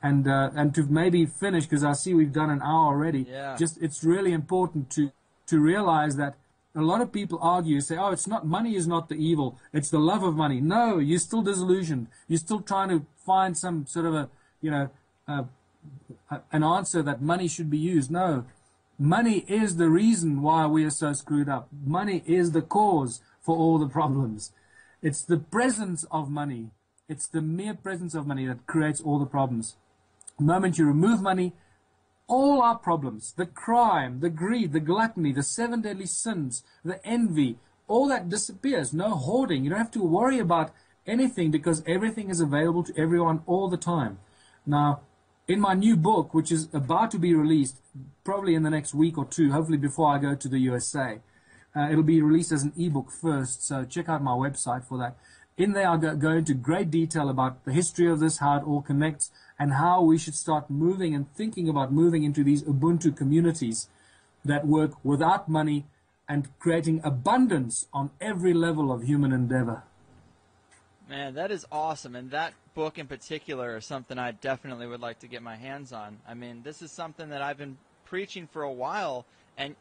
And to maybe finish, because I see we've done an hour already, it's really important to realize that a lot of people argue, say, oh, it's not, money is not the evil, it's the love of money. No, you're still disillusioned. You're still trying to find some sort of an answer that money should be used. No, money is the reason why we are so screwed up. Money is the cause for all the problems. It's the presence of money. It's the mere presence of money that creates all the problems. The moment you remove money, all our problems, the crime, the greed, the gluttony, the 7 deadly sins, the envy, all that disappears. No hoarding. You don't have to worry about anything because everything is available to everyone all the time. Now, in my new book, which is about to be released probably in the next week or two, hopefully before I go to the USA, it'll be released as an ebook first, so check out my website for that. In there, I'll go into great detail about the history of this, how it all connects, and how we should start moving and thinking about moving into these Ubuntu communities that work without money and creating abundance on every level of human endeavor. Man, that is awesome. And that book in particular is something I definitely would like to get my hands on. I mean, this is something that I've been preaching for a while, and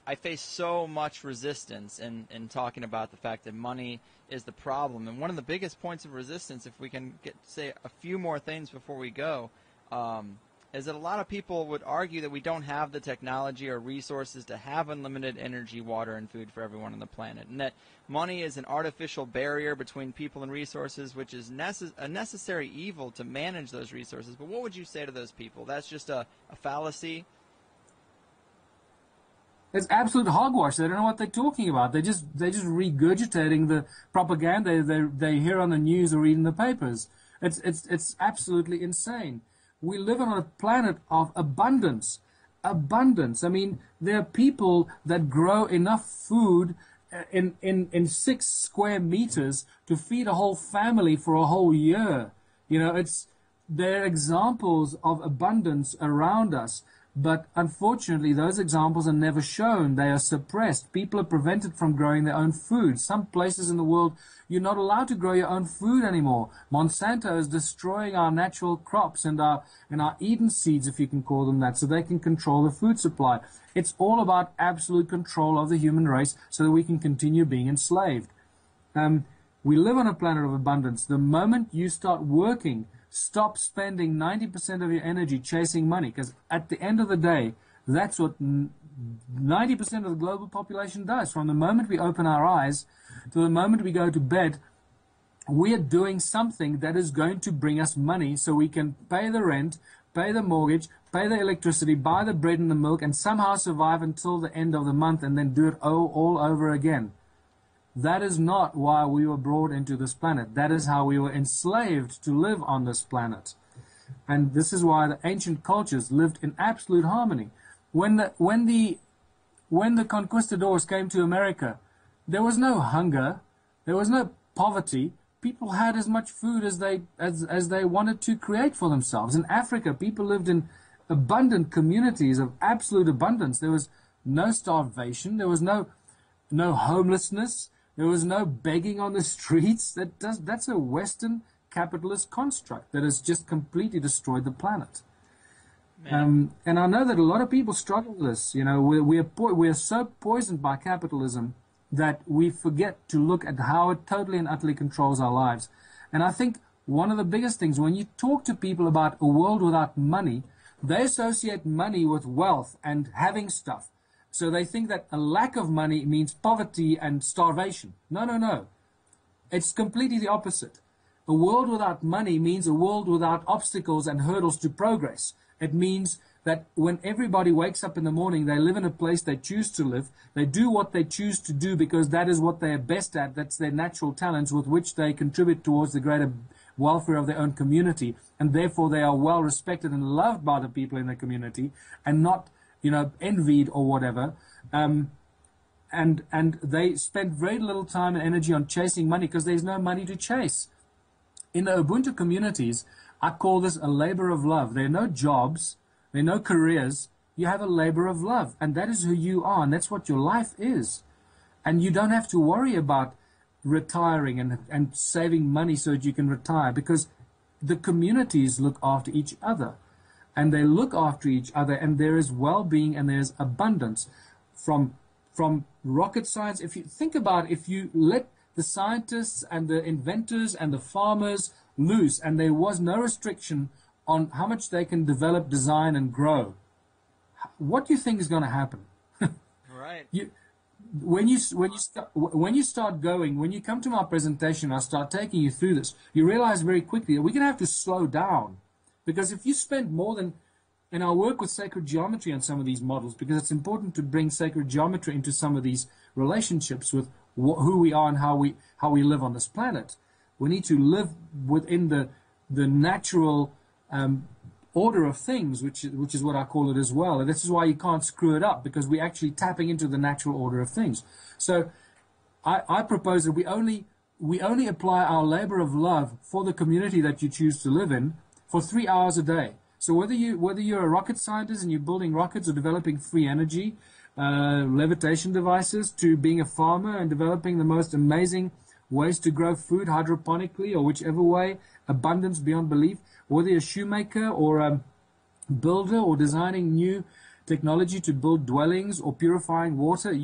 I face so much resistance in talking about the fact that money is the problem. And one of the biggest points of resistance, if we can say a few more things before we go, is that a lot of people would argue that we don't have the technology or resources to have unlimited energy, water, and food for everyone on the planet, and that money is an artificial barrier between people and resources, which is a necessary evil to manage those resources. But what would you say to those people? That's just a fallacy? It's absolute hogwash. They don't know what they're talking about. They're just regurgitating the propaganda they hear on the news or read in the papers. It's absolutely insane. We live on a planet of abundance. Abundance. I mean, there are people that grow enough food in 6 square meters to feed a whole family for a whole year. You know, there are examples of abundance around us. But unfortunately, those examples are never shown. They are suppressed. People are prevented from growing their own food. Some places in the world, you're not allowed to grow your own food anymore. Monsanto is destroying our natural crops and our Eden seeds, if you can call them that, so they can control the food supply. It's all about absolute control of the human race so that we can continue being enslaved. We live on a planet of abundance. The moment you start working, stop spending 90% of your energy chasing money, because at the end of the day, that's what 90% of the global population does. From the moment we open our eyes to the moment we go to bed, we are doing something that is going to bring us money so we can pay the rent, pay the mortgage, pay the electricity, buy the bread and the milk, and somehow survive until the end of the month and then do it all over again. That is not why we were brought into this planet. That is how we were enslaved to live on this planet. And this is why the ancient cultures lived in absolute harmony. When the conquistadors came to America, there was no hunger, there was no poverty. People had as much food as they wanted to create for themselves. In Africa, people lived in abundant communities of absolute abundance. There was no starvation, there was no homelessness. There was no begging on the streets. That's a Western capitalist construct that has just completely destroyed the planet. And I know that a lot of people struggle with this. You know, we are so poisoned by capitalism that we forget to look at how it totally and utterly controls our lives. And I think one of the biggest things, when you talk to people about a world without money, they associate money with wealth and having stuff. So they think that a lack of money means poverty and starvation. No. It's completely the opposite. A world without money means a world without obstacles and hurdles to progress. It means that when everybody wakes up in the morning, they live in a place they choose to live. They do what they choose to do because that is what they are best at. That's their natural talents with which they contribute towards the greater welfare of their own community. And therefore they are well respected and loved by the people in the community and not envied or whatever, and they spend very little time and energy on chasing money because there's no money to chase. In the Ubuntu communities, I call this a labor of love. There are no jobs, there are no careers. You have a labor of love, and that is who you are, and that's what your life is. And you don't have to worry about retiring and saving money so that you can retire, because the communities look after each other. And they look after each other, and there is well-being and there is abundance. From rocket science, if you think about, if you let the scientists and the inventors and the farmers loose, and there was no restriction on how much they can develop, design, and grow, what do you think is going to happen? Right. When you start going, when you come to my presentation, I start taking you through this, you realize very quickly that we're going to have to slow down. Because if you spend more than, and I'll work with sacred geometry on some of these models, because it's important to bring sacred geometry into some of these relationships with who we are and how we live on this planet. We need to live within the natural order of things, which is what I call it as well. And this is why you can't screw it up, because we're actually tapping into the natural order of things. So I propose that we only apply our labor of love for the community that you choose to live in for 3 hours a day. So whether you're a rocket scientist and you're building rockets or developing free energy, levitation devices, to being a farmer and developing the most amazing ways to grow food hydroponically, or whichever way, abundance beyond belief, whether you're a shoemaker or a builder or designing new technology to build dwellings or purifying water,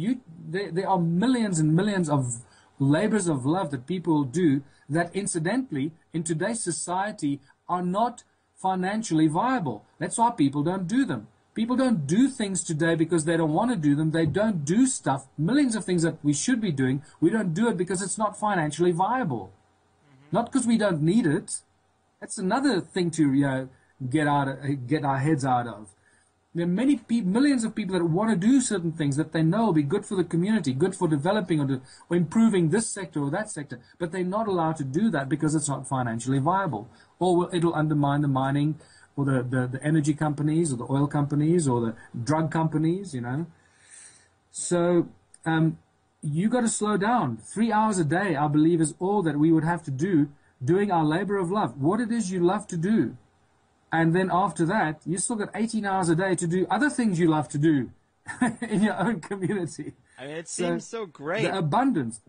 there are millions and millions of labors of love that people do that incidentally in today's society are not financially viable. That's why people don't do them. People don't do things today because they don't want to do them. They don't do stuff, millions of things that we should be doing. We don't do it because it's not financially viable. Not because we don't need it. That's another thing to get our heads out of. There are millions of people that want to do certain things that they know will be good for the community, good for developing or improving this sector or that sector, but they're not allowed to do that because it's not financially viable, or it'll undermine the mining or the energy companies or the oil companies or the drug companies, So you got to slow down. 3 hours a day, I believe, is all that we would have to do doing our labor of love, what it is you love to do. And then after that, you still got 18 hours a day to do other things you love to do in your own community. I mean, it seems so great. The abundance.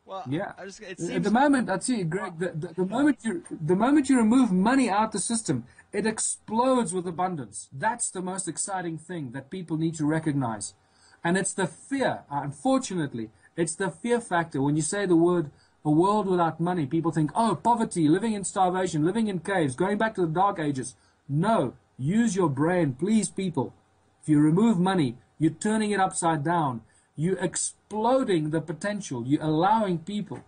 Well, yeah. It seems... At the moment, I see, Greg, the moment you remove money out the system, it explodes with abundance. That's the most exciting thing that people need to recognize. And it's the fear, unfortunately, it's the fear factor. When you say the word a world without money, people think, oh, poverty, living in starvation, living in caves, going back to the dark ages. No, use your brain, please, people. If you remove money, you're turning it upside down. You're exploding the potential. You're allowing people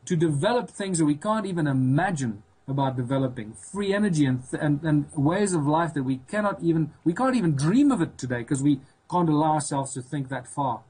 to develop things that we can't even imagine about developing. Free energy and ways of life that we can't even dream of it today because we can't allow ourselves to think that far.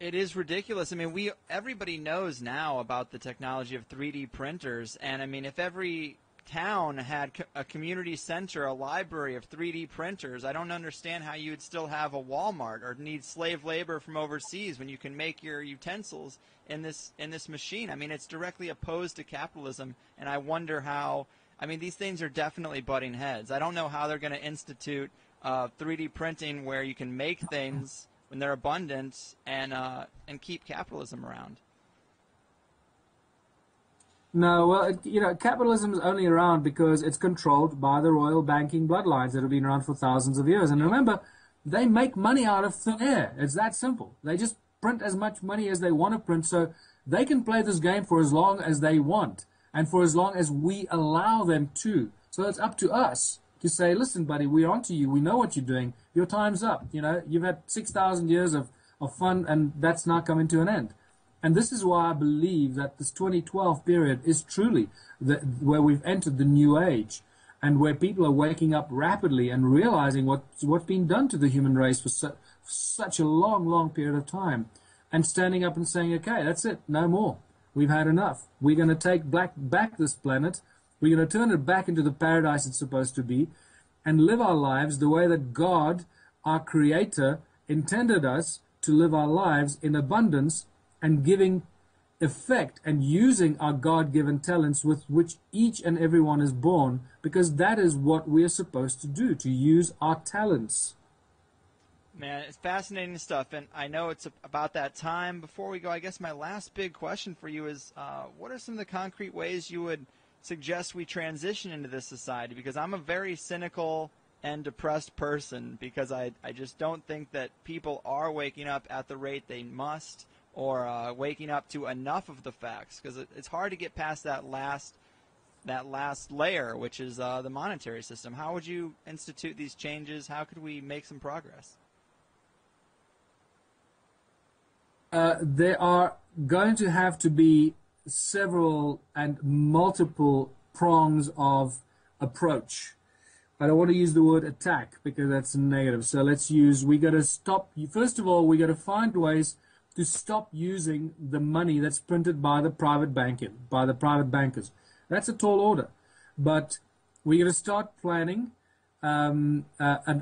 It is ridiculous. I mean, everybody knows now about the technology of 3D printers, and I mean, if every town had a community center, a library of 3D printers, I don't understand how you would still have a Walmart or need slave labor from overseas when you can make your utensils in this machine. I mean, it's directly opposed to capitalism, and I wonder how. I mean, these things are definitely butting heads. I don't know how they're going to institute 3D printing where you can make things when they're abundant and keep capitalism around. No, well, capitalism is only around because it's controlled by the royal banking bloodlines that have been around for thousands of years. And remember, they make money out of thin air. It's that simple. They just print as much money as they want to print, so they can play this game for as long as they want and for as long as we allow them to. So it's up to us to say, listen, buddy, we're onto you. We know what you're doing. Your time's up. You've had 6,000 years of fun, and that's now coming to an end. And this is why I believe that this 2012 period is truly where we've entered the new age, and where people are waking up rapidly and realizing what's been done to the human race for such a long, long period of time, and standing up and saying, okay, that's it, no more. We've had enough. We're going to take back this planet. We're going to turn it back into the paradise it's supposed to be and live our lives the way that God, our Creator, intended us to live our lives in abundance and giving effect and using our God-given talents with which each and every one is born, because that is what we are supposed to do, to use our talents. Man, it's fascinating stuff, and I know it's about that time. Before we go, I guess my last big question for you is, what are some of the concrete ways you would suggest we transition into this society? Because I'm a very cynical and depressed person, because I just don't think that people are waking up at the rate they must, or waking up to enough of the facts, because it's hard to get past that last layer, which is the monetary system. How would you institute these changes? How could we make some progress? There are going to have to be several and multiple prongs of approach. I don't want to use the word attack because that's negative. So we got to stop. First of all, we got to find ways to stop using the money that's printed by the private bankers. That's a tall order. But we're going to start planning an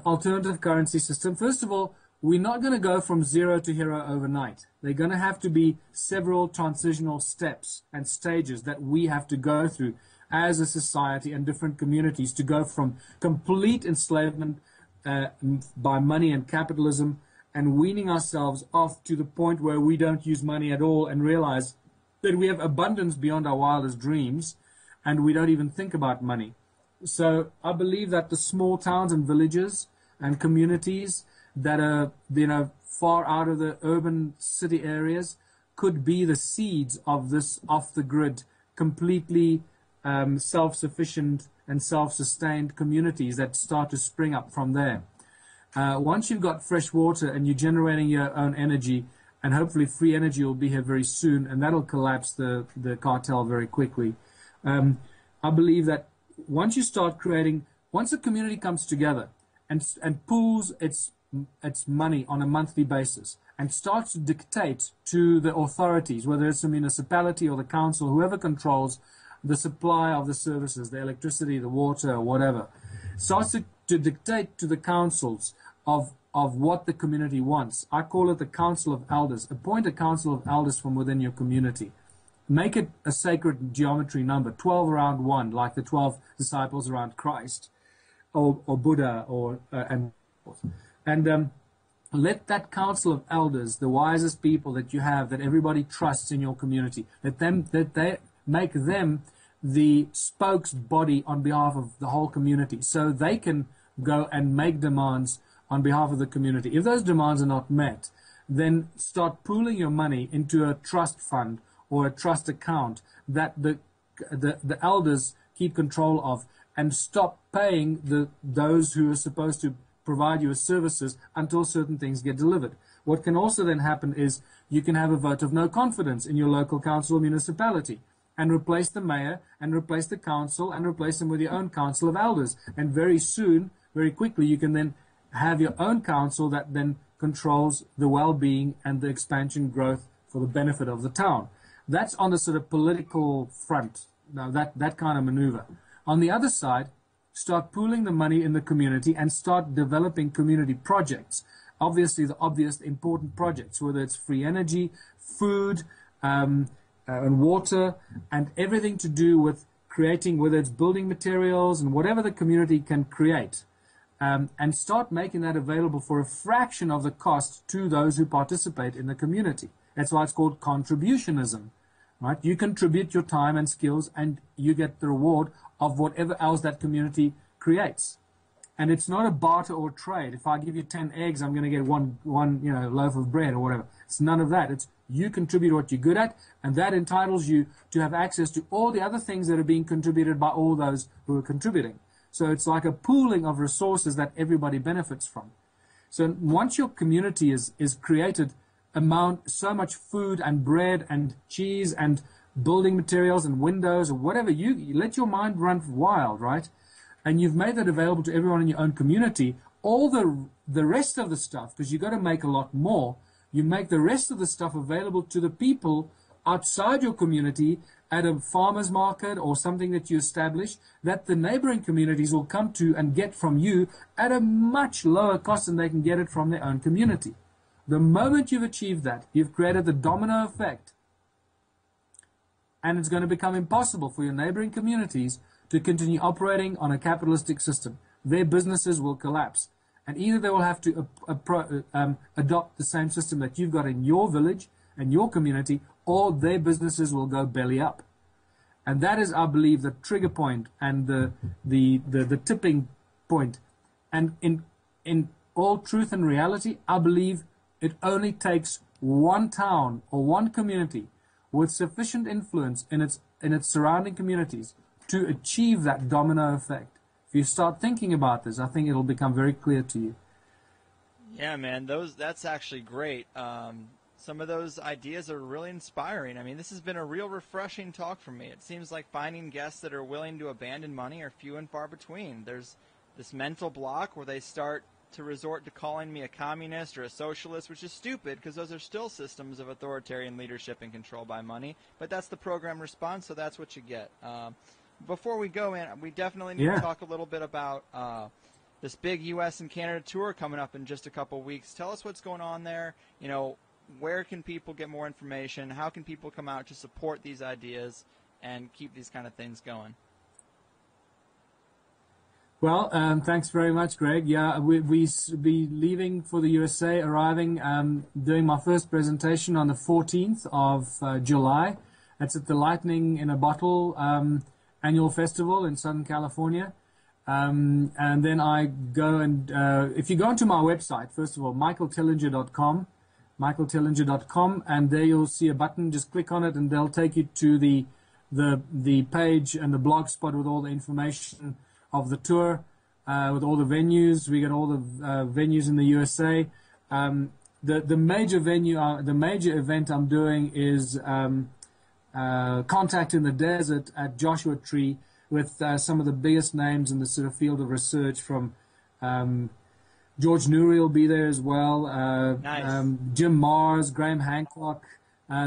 alternative currency system. First of all, we're not going to go from zero to hero overnight. There are going to have to be several transitional steps and stages that we have to go through as a society and different communities to go from complete enslavement by money and capitalism and weaning ourselves off to the point where we don't use money at all and realize that we have abundance beyond our wildest dreams and we don't even think about money. So I believe that the small towns and villages and communities that are, far out of the urban city areas could be the seeds of this off-the-grid, completely self-sufficient and self-sustained communities that start to spring up from there. Once you've got fresh water and you're generating your own energy, and hopefully free energy will be here very soon, and that'll collapse the cartel very quickly. I believe that once a community comes together and pools its money on a monthly basis and starts to dictate to the authorities, whether it's the municipality or the council, whoever controls the supply of the services, the electricity, the water, or whatever, starts to dictate to the councils of what the community wants. I call it the Council of Elders. Appoint a Council of Elders from within your community. Make it a sacred geometry number, 12 around 1, like the 12 disciples around Christ, or Buddha, and let that council of elders, the wisest people that you have, that everybody trusts in your community, that they make them the spokes body on behalf of the whole community, so they can go and make demands on behalf of the community. If those demands are not met, then start pooling your money into a trust fund or a trust account that the elders keep control of, and stop paying those who are supposed to provide you with services until certain things get delivered. What can also then happen is you can have a vote of no confidence in your local council or municipality and replace the mayor and replace the council and replace them with your own council of elders. And very soon, very quickly, you can then have your own council that then controls the well-being and the expansion growth for the benefit of the town. That's on the sort of political front, now that kind of maneuver. On the other side, start pooling the money in the community and start developing community projects. Obviously, the obvious important projects, whether it's free energy, food, and water, and everything to do with creating, whether it's building materials and whatever the community can create, and start making that available for a fraction of the cost to those who participate in the community. That's why it's called contributionism, right? You contribute your time and skills, and you get the reward of whatever else that community creates. And it's not a barter or trade. If I give you 10 eggs, I'm going to get one loaf of bread or whatever. It's none of that. It's you contribute what you're good at, and that entitles you to have access to all the other things that are being contributed by all those who are contributing. So it's like a pooling of resources that everybody benefits from. So once your community is created, so much food and bread and cheese and building materials and windows or whatever, you let your mind run wild, right? And you've made that available to everyone in your own community. All the rest of the stuff, because you've got to make a lot more, you make the rest of the stuff available to the people outside your community at a farmer's market or something that you establish, that the neighboring communities will come to and get from you at a much lower cost than they can get it from their own community. The moment you've achieved that, you've created the domino effect. And it's going to become impossible for your neighboring communities to continue operating on a capitalistic system. Their businesses will collapse. And either they will have to adopt the same system that you've got in your village and your community, or their businesses will go belly up. And that is, I believe, the trigger point and the tipping point. And in all truth and reality, I believe it only takes one town or one community with sufficient influence in its surrounding communities to achieve that domino effect. If you start thinking about this, I think it'll become very clear to you. Yeah, man, that's actually great. Some of those ideas are really inspiring. I mean, this has been a real refreshing talk for me. It seems like finding guests that are willing to abandon money are few and far between. There's this mental block where they start to resort to calling me a communist or a socialist, which is stupid because those are still systems of authoritarian leadership and control by money. But that's the program response, so that's what you get. Before we go in, we definitely need to talk a little bit about this big U.S. and Canada tour coming up in just a couple weeks. Tell us what's going on there. You know, where can people get more information? How can people come out to support these ideas and keep these kind of things going? Well, thanks very much, Greg. Yeah, we be leaving for the USA, arriving, doing my first presentation on the 14th of July. That's at the Lightning in a Bottle annual festival in Southern California. And then I go and, if you go onto my website, first of all, michaeltillinger.com, and there you'll see a button. Just click on it, and they'll take you to the page and the blog spot with all the information of the tour, with all the venues. We got all the venues in the USA. The major venue, the major event I'm doing is Contact in the Desert at Joshua Tree, with some of the biggest names in the sort of field of research. From George Newry will be there as well. Nice. Jim Mars, Graham Hancock,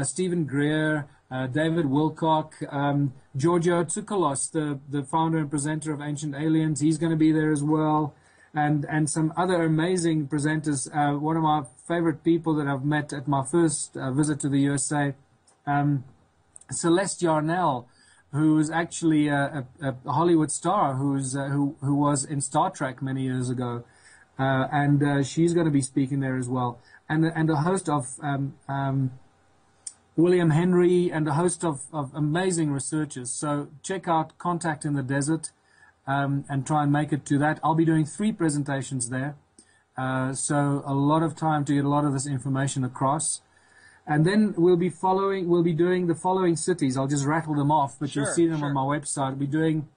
Stephen Greer, David Wilcock, Giorgio Tsoukalos, the founder and presenter of Ancient Aliens. He's going to be there as well. And some other amazing presenters. One of my favorite people that I've met at my first visit to the USA, Celeste Yarnell, who is actually a Hollywood star who was in Star Trek many years ago. And she's going to be speaking there as well. And a host of William Henry, and a host of amazing researchers. So check out Contact in the Desert, and try and make it to that. I'll be doing 3 presentations there. So a lot of time to get a lot of this information across. And then we'll be doing the following cities. I'll just rattle them off, but you'll see them on my website. We'll be doing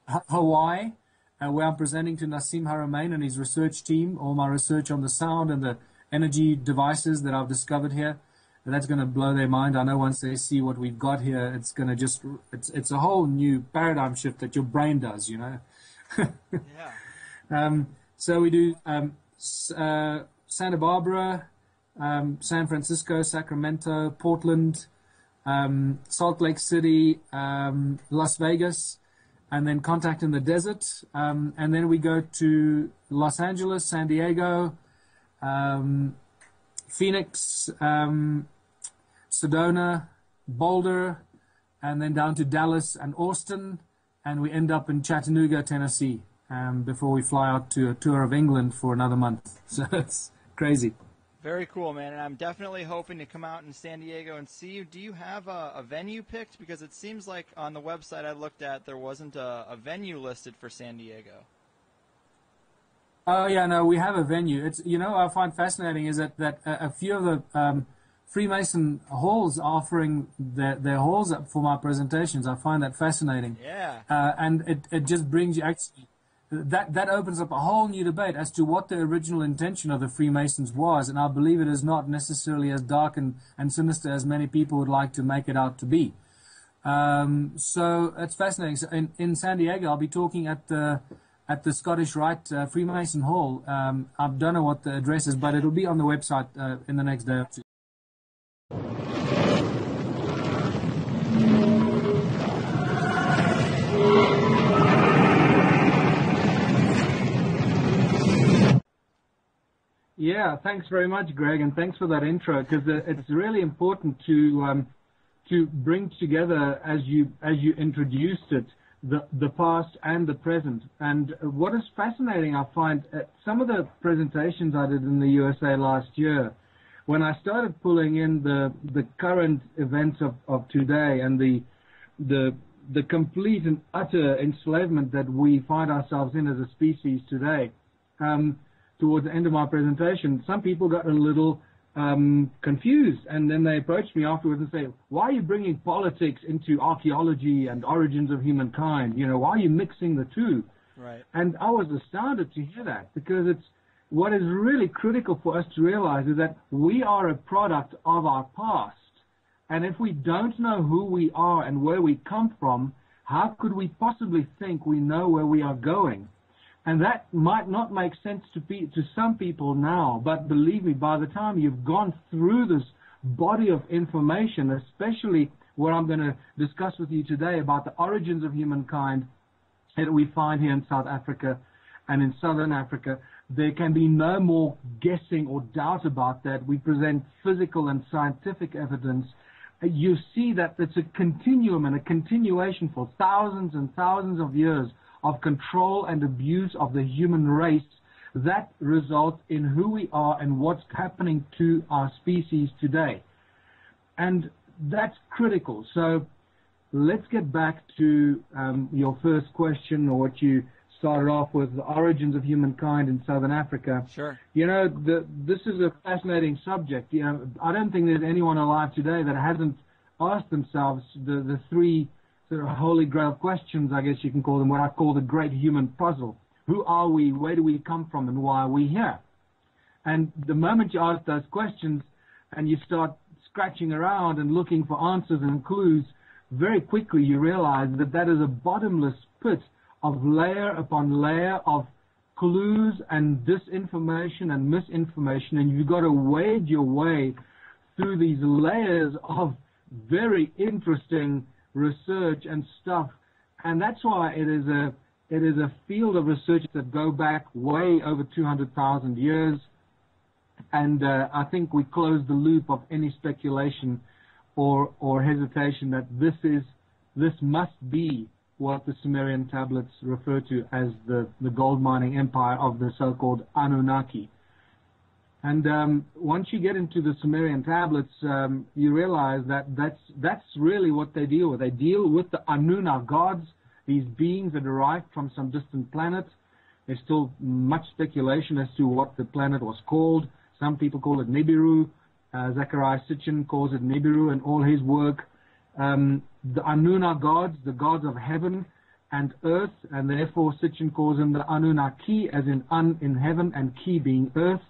Hawaii, where I'm presenting to Nassim Haramein and his research team, all my research on the sound and the energy devices that I've discovered here. And that's going to blow their mind. I know once they see what we've got here, it's going to it's a whole new paradigm shift that your brain does, you know. Yeah. So we do Santa Barbara, San Francisco, Sacramento, Portland, Salt Lake City, Las Vegas, and then Contact in the Desert. And then we go to Los Angeles, San Diego, Phoenix, Sedona, Boulder, and then down to Dallas and Austin, and we end up in Chattanooga, Tennessee, before we fly out to a tour of England for another month. So it's crazy. Very cool, man, and I'm definitely hoping to come out in San Diego and see you. Do you have a venue picked? Because it seems like on the website I looked at, there wasn't a venue listed for San Diego. Oh, yeah, no, we have a venue. It's, you know, what I find fascinating is that a few of the Freemason halls are offering their halls up for my presentations. I find that fascinating. Yeah. And it just brings you, actually, that opens up a whole new debate as to what the original intention of the Freemasons was. And I believe it is not necessarily as dark and sinister as many people would like to make it out to be. So it's fascinating. So in San Diego, I'll be talking at the Scottish Rite Freemason Hall. I don't know what the address is, but it'll be on the website in the next day or two. Yeah, thanks very much, Greg, and thanks for that intro, because it's really important to bring together, as you introduced it, the past and the present. And what is fascinating, I find, some of the presentations I did in the USA last year, when I started pulling in the current events of today and the complete and utter enslavement that we find ourselves in as a species today, towards the end of my presentation, some people got a little confused, and then they approached me afterwards and say, why are you bringing politics into archaeology and origins of humankind? You know, why are you mixing the two? Right. And I was astounded to hear that, because it's what is really critical for us to realize is that we are a product of our past. And if we don't know who we are and where we come from, how could we possibly think we know where we are going? And that might not make sense to some people now, but believe me, by the time you've gone through this body of information, especially what I'm going to discuss with you today about the origins of humankind that we find here in South Africa and in Southern Africa, there can be no more guessing or doubt about that. We present physical and scientific evidence. You see that it's a continuum and a continuation for thousands and thousands of years of control and abuse of the human race that results in who we are and what's happening to our species today. And that's critical. So let's get back to your first question, or what you started off with, the origins of humankind in Southern Africa. Sure. You know, this is a fascinating subject. You know, I don't think there's anyone alive today that hasn't asked themselves the three sort of holy grail questions, I guess you can call them, what I call the great human puzzle. Who are we? Where do we come from? And why are we here? And the moment you ask those questions and you start scratching around and looking for answers and clues, very quickly you realize that that is a bottomless pit of layer upon layer of clues and disinformation and misinformation, and you've got to wade your way through these layers of very interesting research and stuff. And that's why it is a field of research that go back way over 200,000 years. And I think we close the loop of any speculation or hesitation that this must be what the Sumerian tablets refer to as the gold mining empire of the so-called Anunnaki. And once you get into the Sumerian tablets, you realize that that's really what they deal with. They deal with the Anunna gods, these beings that arrived from some distant planet. There's still much speculation as to what the planet was called. Some people call it Nibiru. Zechariah Sitchin calls it Nibiru in all his work. The Anunna gods, the gods of heaven and earth, and therefore Sitchin calls them the Anunnaki, as in un in heaven and ki being earth.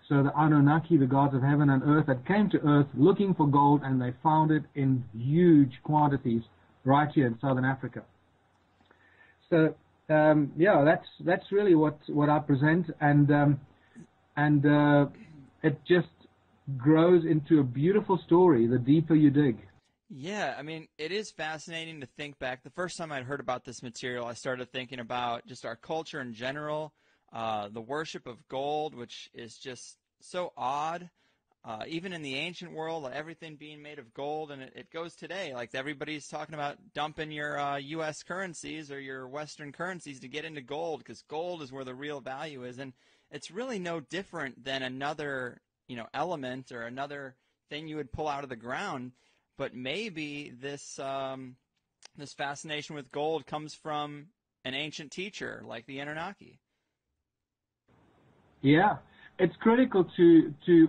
So the Anunnaki, the gods of heaven and earth, that came to earth looking for gold, and they found it in huge quantities right here in Southern Africa. So yeah, that's really what I present, and it just grows into a beautiful story the deeper you dig. Yeah, I mean, it is fascinating to think back. The first time I'd heard about this material, I started thinking about just our culture in general, the worship of gold, which is just so odd. Even in the ancient world, everything being made of gold, and it goes today. Like, everybody's talking about dumping your U.S. currencies or your Western currencies to get into gold, because gold is where the real value is. And it's really no different than another, element or another thing you would pull out of the ground. But maybe this this fascination with gold comes from an ancient teacher like the Anunnaki. Yeah, it's critical to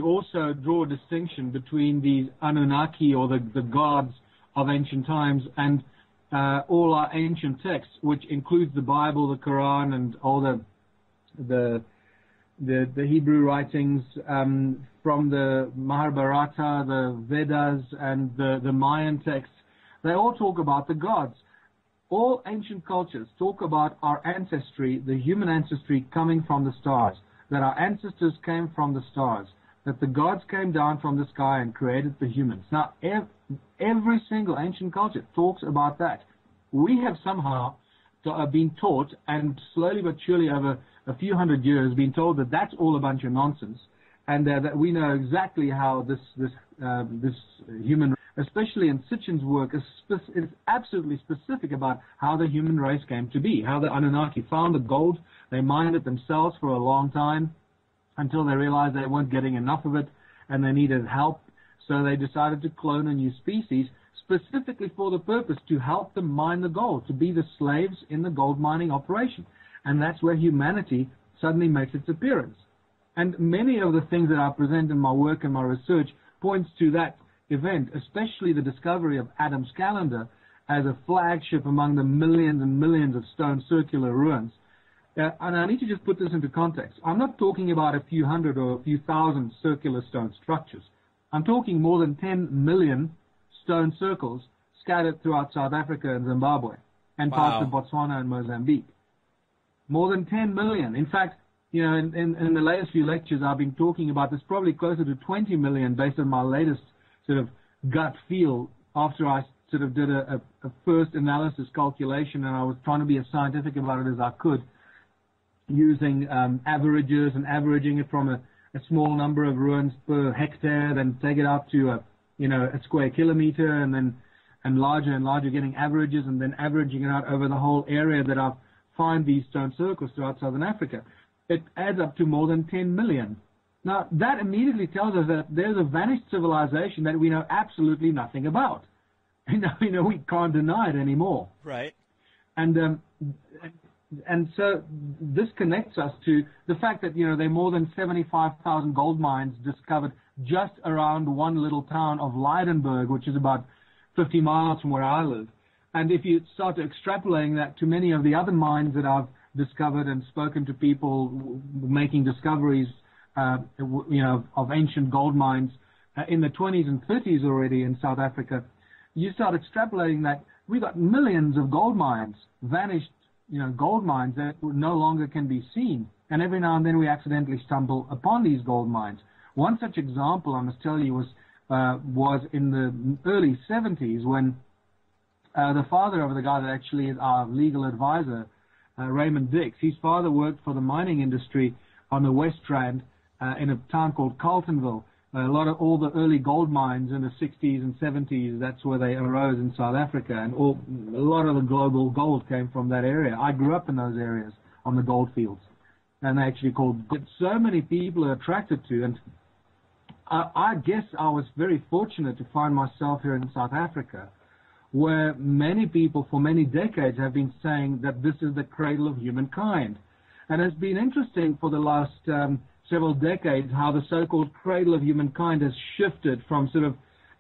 also draw a distinction between these Anunnaki, or the gods of ancient times, and all our ancient texts, which includes the Bible, the Quran, and all the Hebrew writings, from the Mahabharata, the Vedas, and the Mayan texts. They all talk about the gods. All ancient cultures talk about our ancestry, the human ancestry, coming from the stars, that our ancestors came from the stars, that the gods came down from the sky and created the humans. Now, every single ancient culture talks about that. We have somehow been taught, and slowly but surely over a few hundred years, been told that that's all a bunch of nonsense, and that we know exactly how this human, especially in Sitchin's work, is absolutely specific about how the human race came to be, how the Anunnaki found the gold. They mined it themselves for a long time until they realized they weren't getting enough of it and they needed help. So they decided to clone a new species specifically for the purpose to help them mine the gold, to be the slaves in the gold mining operation. And that's where humanity suddenly makes its appearance. And many of the things that I present in my work and my research points to that event, especially the discovery of Adam's calendar as a flagship among the millions and millions of stone circular ruins. And I need to just put this into context. I'm not talking about a few hundred or a few thousand circular stone structures. I'm talking more than 10 million stone circles scattered throughout South Africa and Zimbabwe and parts of Botswana and Mozambique. more than 10 million. In fact, in the latest few lectures I've been talking about, there's probably closer to 20 million based on my latest sort of gut feel after I sort of did a first analysis calculation, and I was trying to be as scientific about it as I could, using averages and averaging it from a small number of ruins per hectare, then take it out to a square kilometer, and larger, getting averages, and then averaging it out over the whole area that I've find these stone circles throughout southern Africa. It adds up to more than 10 million. Now, that immediately tells us that there's a vanished civilization that we know absolutely nothing about. We can't deny it anymore. Right. And so this connects us to the fact that, there are more than 75,000 gold mines discovered just around one little town of Leidenburg, which is about 50 miles from where I live. And if you start extrapolating that to many of the other mines that I've discovered and spoken to people making discoveries, of ancient gold mines in the 20s and 30s already in South Africa, you start extrapolating that we got millions of gold mines, vanished, gold mines that no longer can be seen. And every now and then we accidentally stumble upon these gold mines. One such example, I must tell you, was in the early 70s when the father of the guy that actually is our legal advisor, Raymond Dix, his father worked for the mining industry on the West Rand in a town called Carltonville. All the early gold mines in the 60s and 70s, that's where they arose in South Africa, and a lot of the global gold came from that area. I grew up in those areas on the gold fields, and they actually called so many people are attracted to. And I guess I was very fortunate to find myself here in South Africa, where many people for many decades have been saying that this is the cradle of humankind. And it's been interesting for the last several decades how the so-called cradle of humankind has shifted from sort of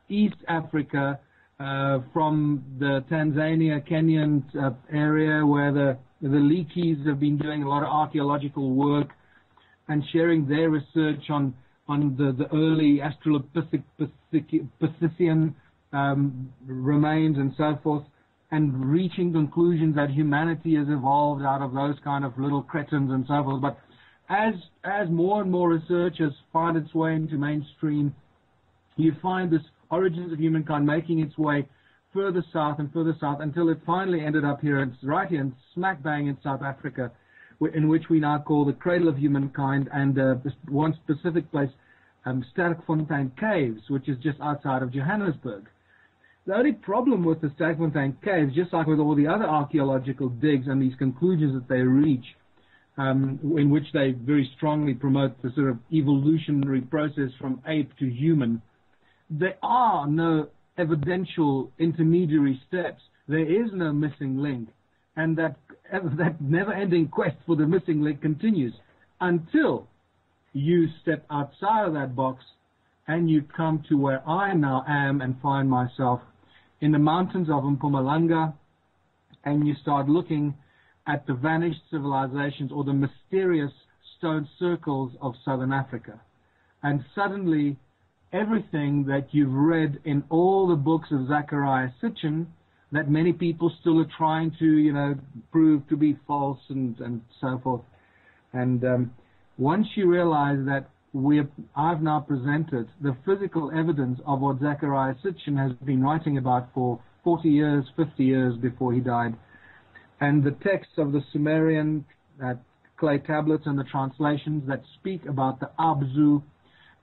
East Africa, from the Tanzania, Kenyan area where the Leakeys have been doing a lot of archaeological work and sharing their research on the early Australopithecine remains and so forth, and reaching conclusions that humanity has evolved out of those kind of little cretins and so forth. But as more and more researchers find its way into mainstream, you find this origins of humankind making its way further south until it finally ended up here. It's right here in smack bang in South Africa, in which we now call the cradle of humankind, and one specific place, Sterkfontein Caves, which is just outside of Johannesburg. The only problem with the Sterkfontein Caves, just like with all the other archaeological digs and these conclusions that they reach, in which they very strongly promote the sort of evolutionary process from ape to human, there are no evidential intermediary steps. There is no missing link. And that never-ending quest for the missing link continues until you step outside of that box and you come to where I now am and find myself in the mountains of Mpumalanga, and you start looking at the vanished civilizations or the mysterious stone circles of southern Africa. And suddenly, everything that you've read in all the books of Zachariah Sitchin that many people still are trying to, prove to be false and so forth. And once you realize that I've now presented the physical evidence of what Zachariah Sitchin has been writing about for 40 years, 50 years before he died, and the texts of the Sumerian clay tablets and the translations that speak about the Abzu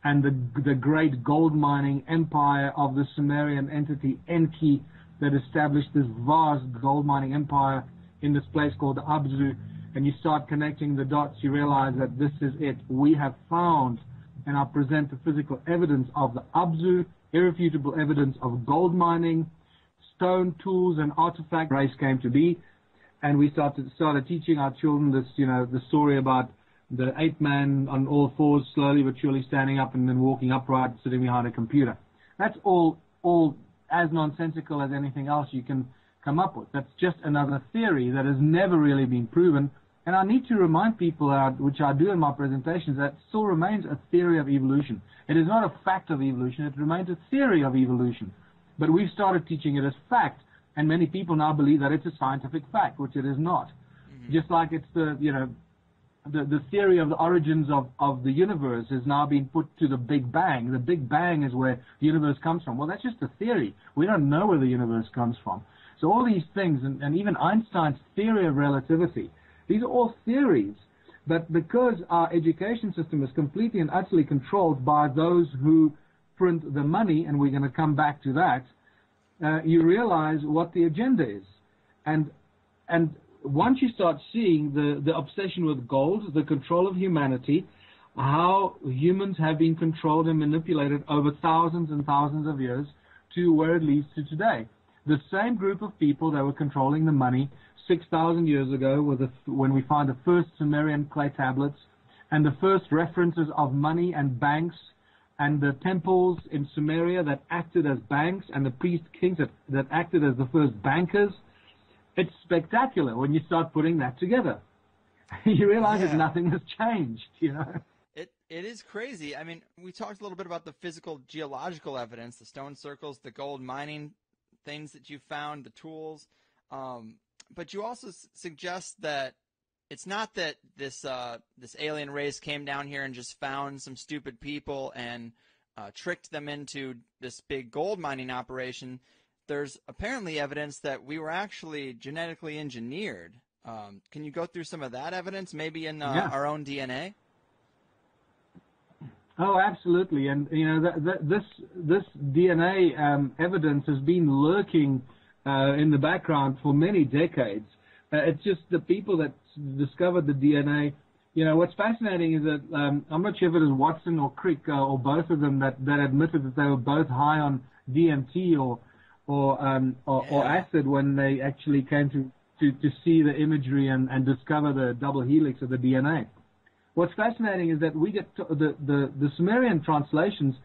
and the great gold mining empire of the Sumerian entity Enki that established this vast gold mining empire in this place called the Abzu, and you start connecting the dots, you realize that this is it. We have found, and I present the physical evidence of the Abzu, irrefutable evidence of gold mining, stone tools and artifact race came to be, and we started teaching our children this, the story about the ape man on all fours, slowly but surely standing up and then walking upright, sitting behind a computer. That's all as nonsensical as anything else you can come up with. That's just another theory that has never really been proven. And I need to remind people, which I do in my presentations, that it still remains a theory of evolution. It is not a fact of evolution. It remains a theory of evolution. But we've started teaching it as fact, and many people now believe that it's a scientific fact, which it is not. Just like it's the theory of the origins of the universe has now been put to the Big Bang. The Big Bang is where the universe comes from. Well, that's just a theory. We don't know where the universe comes from. So all these things, and even Einstein's theory of relativity, these are all theories. But because our education system is completely and utterly controlled by those who print the money, and we're going to come back to that, you realize what the agenda is. And once you start seeing the obsession with gold, the control of humanity, how humans have been controlled and manipulated over thousands and thousands of years to where it leads to today. The same group of people that were controlling the money 6,000 years ago when we find the first Sumerian clay tablets and the first references of money and banks and the temples in Sumeria that acted as banks and the priest kings that acted as the first bankers. It's spectacular when you start putting that together. You realize that nothing has changed, It is crazy. I mean, we talked a little bit about the physical geological evidence, the stone circles, the gold mining things that you found, the tools. But you also suggest that it's not that this alien race came down here and just found some stupid people and tricked them into this big gold mining operation. There's apparently evidence that we were actually genetically engineered. Can you go through some of that evidence, maybe in our own DNA? Oh, absolutely. And this DNA evidence has been lurking in the background for many decades. It's just the people that discovered the DNA. What's fascinating is that I'm not sure if it was Watson or Crick or both of them that admitted that they were both high on DMT or acid when they actually came to see the imagery and discover the double helix of the DNA. What's fascinating is that we get the Sumerian translations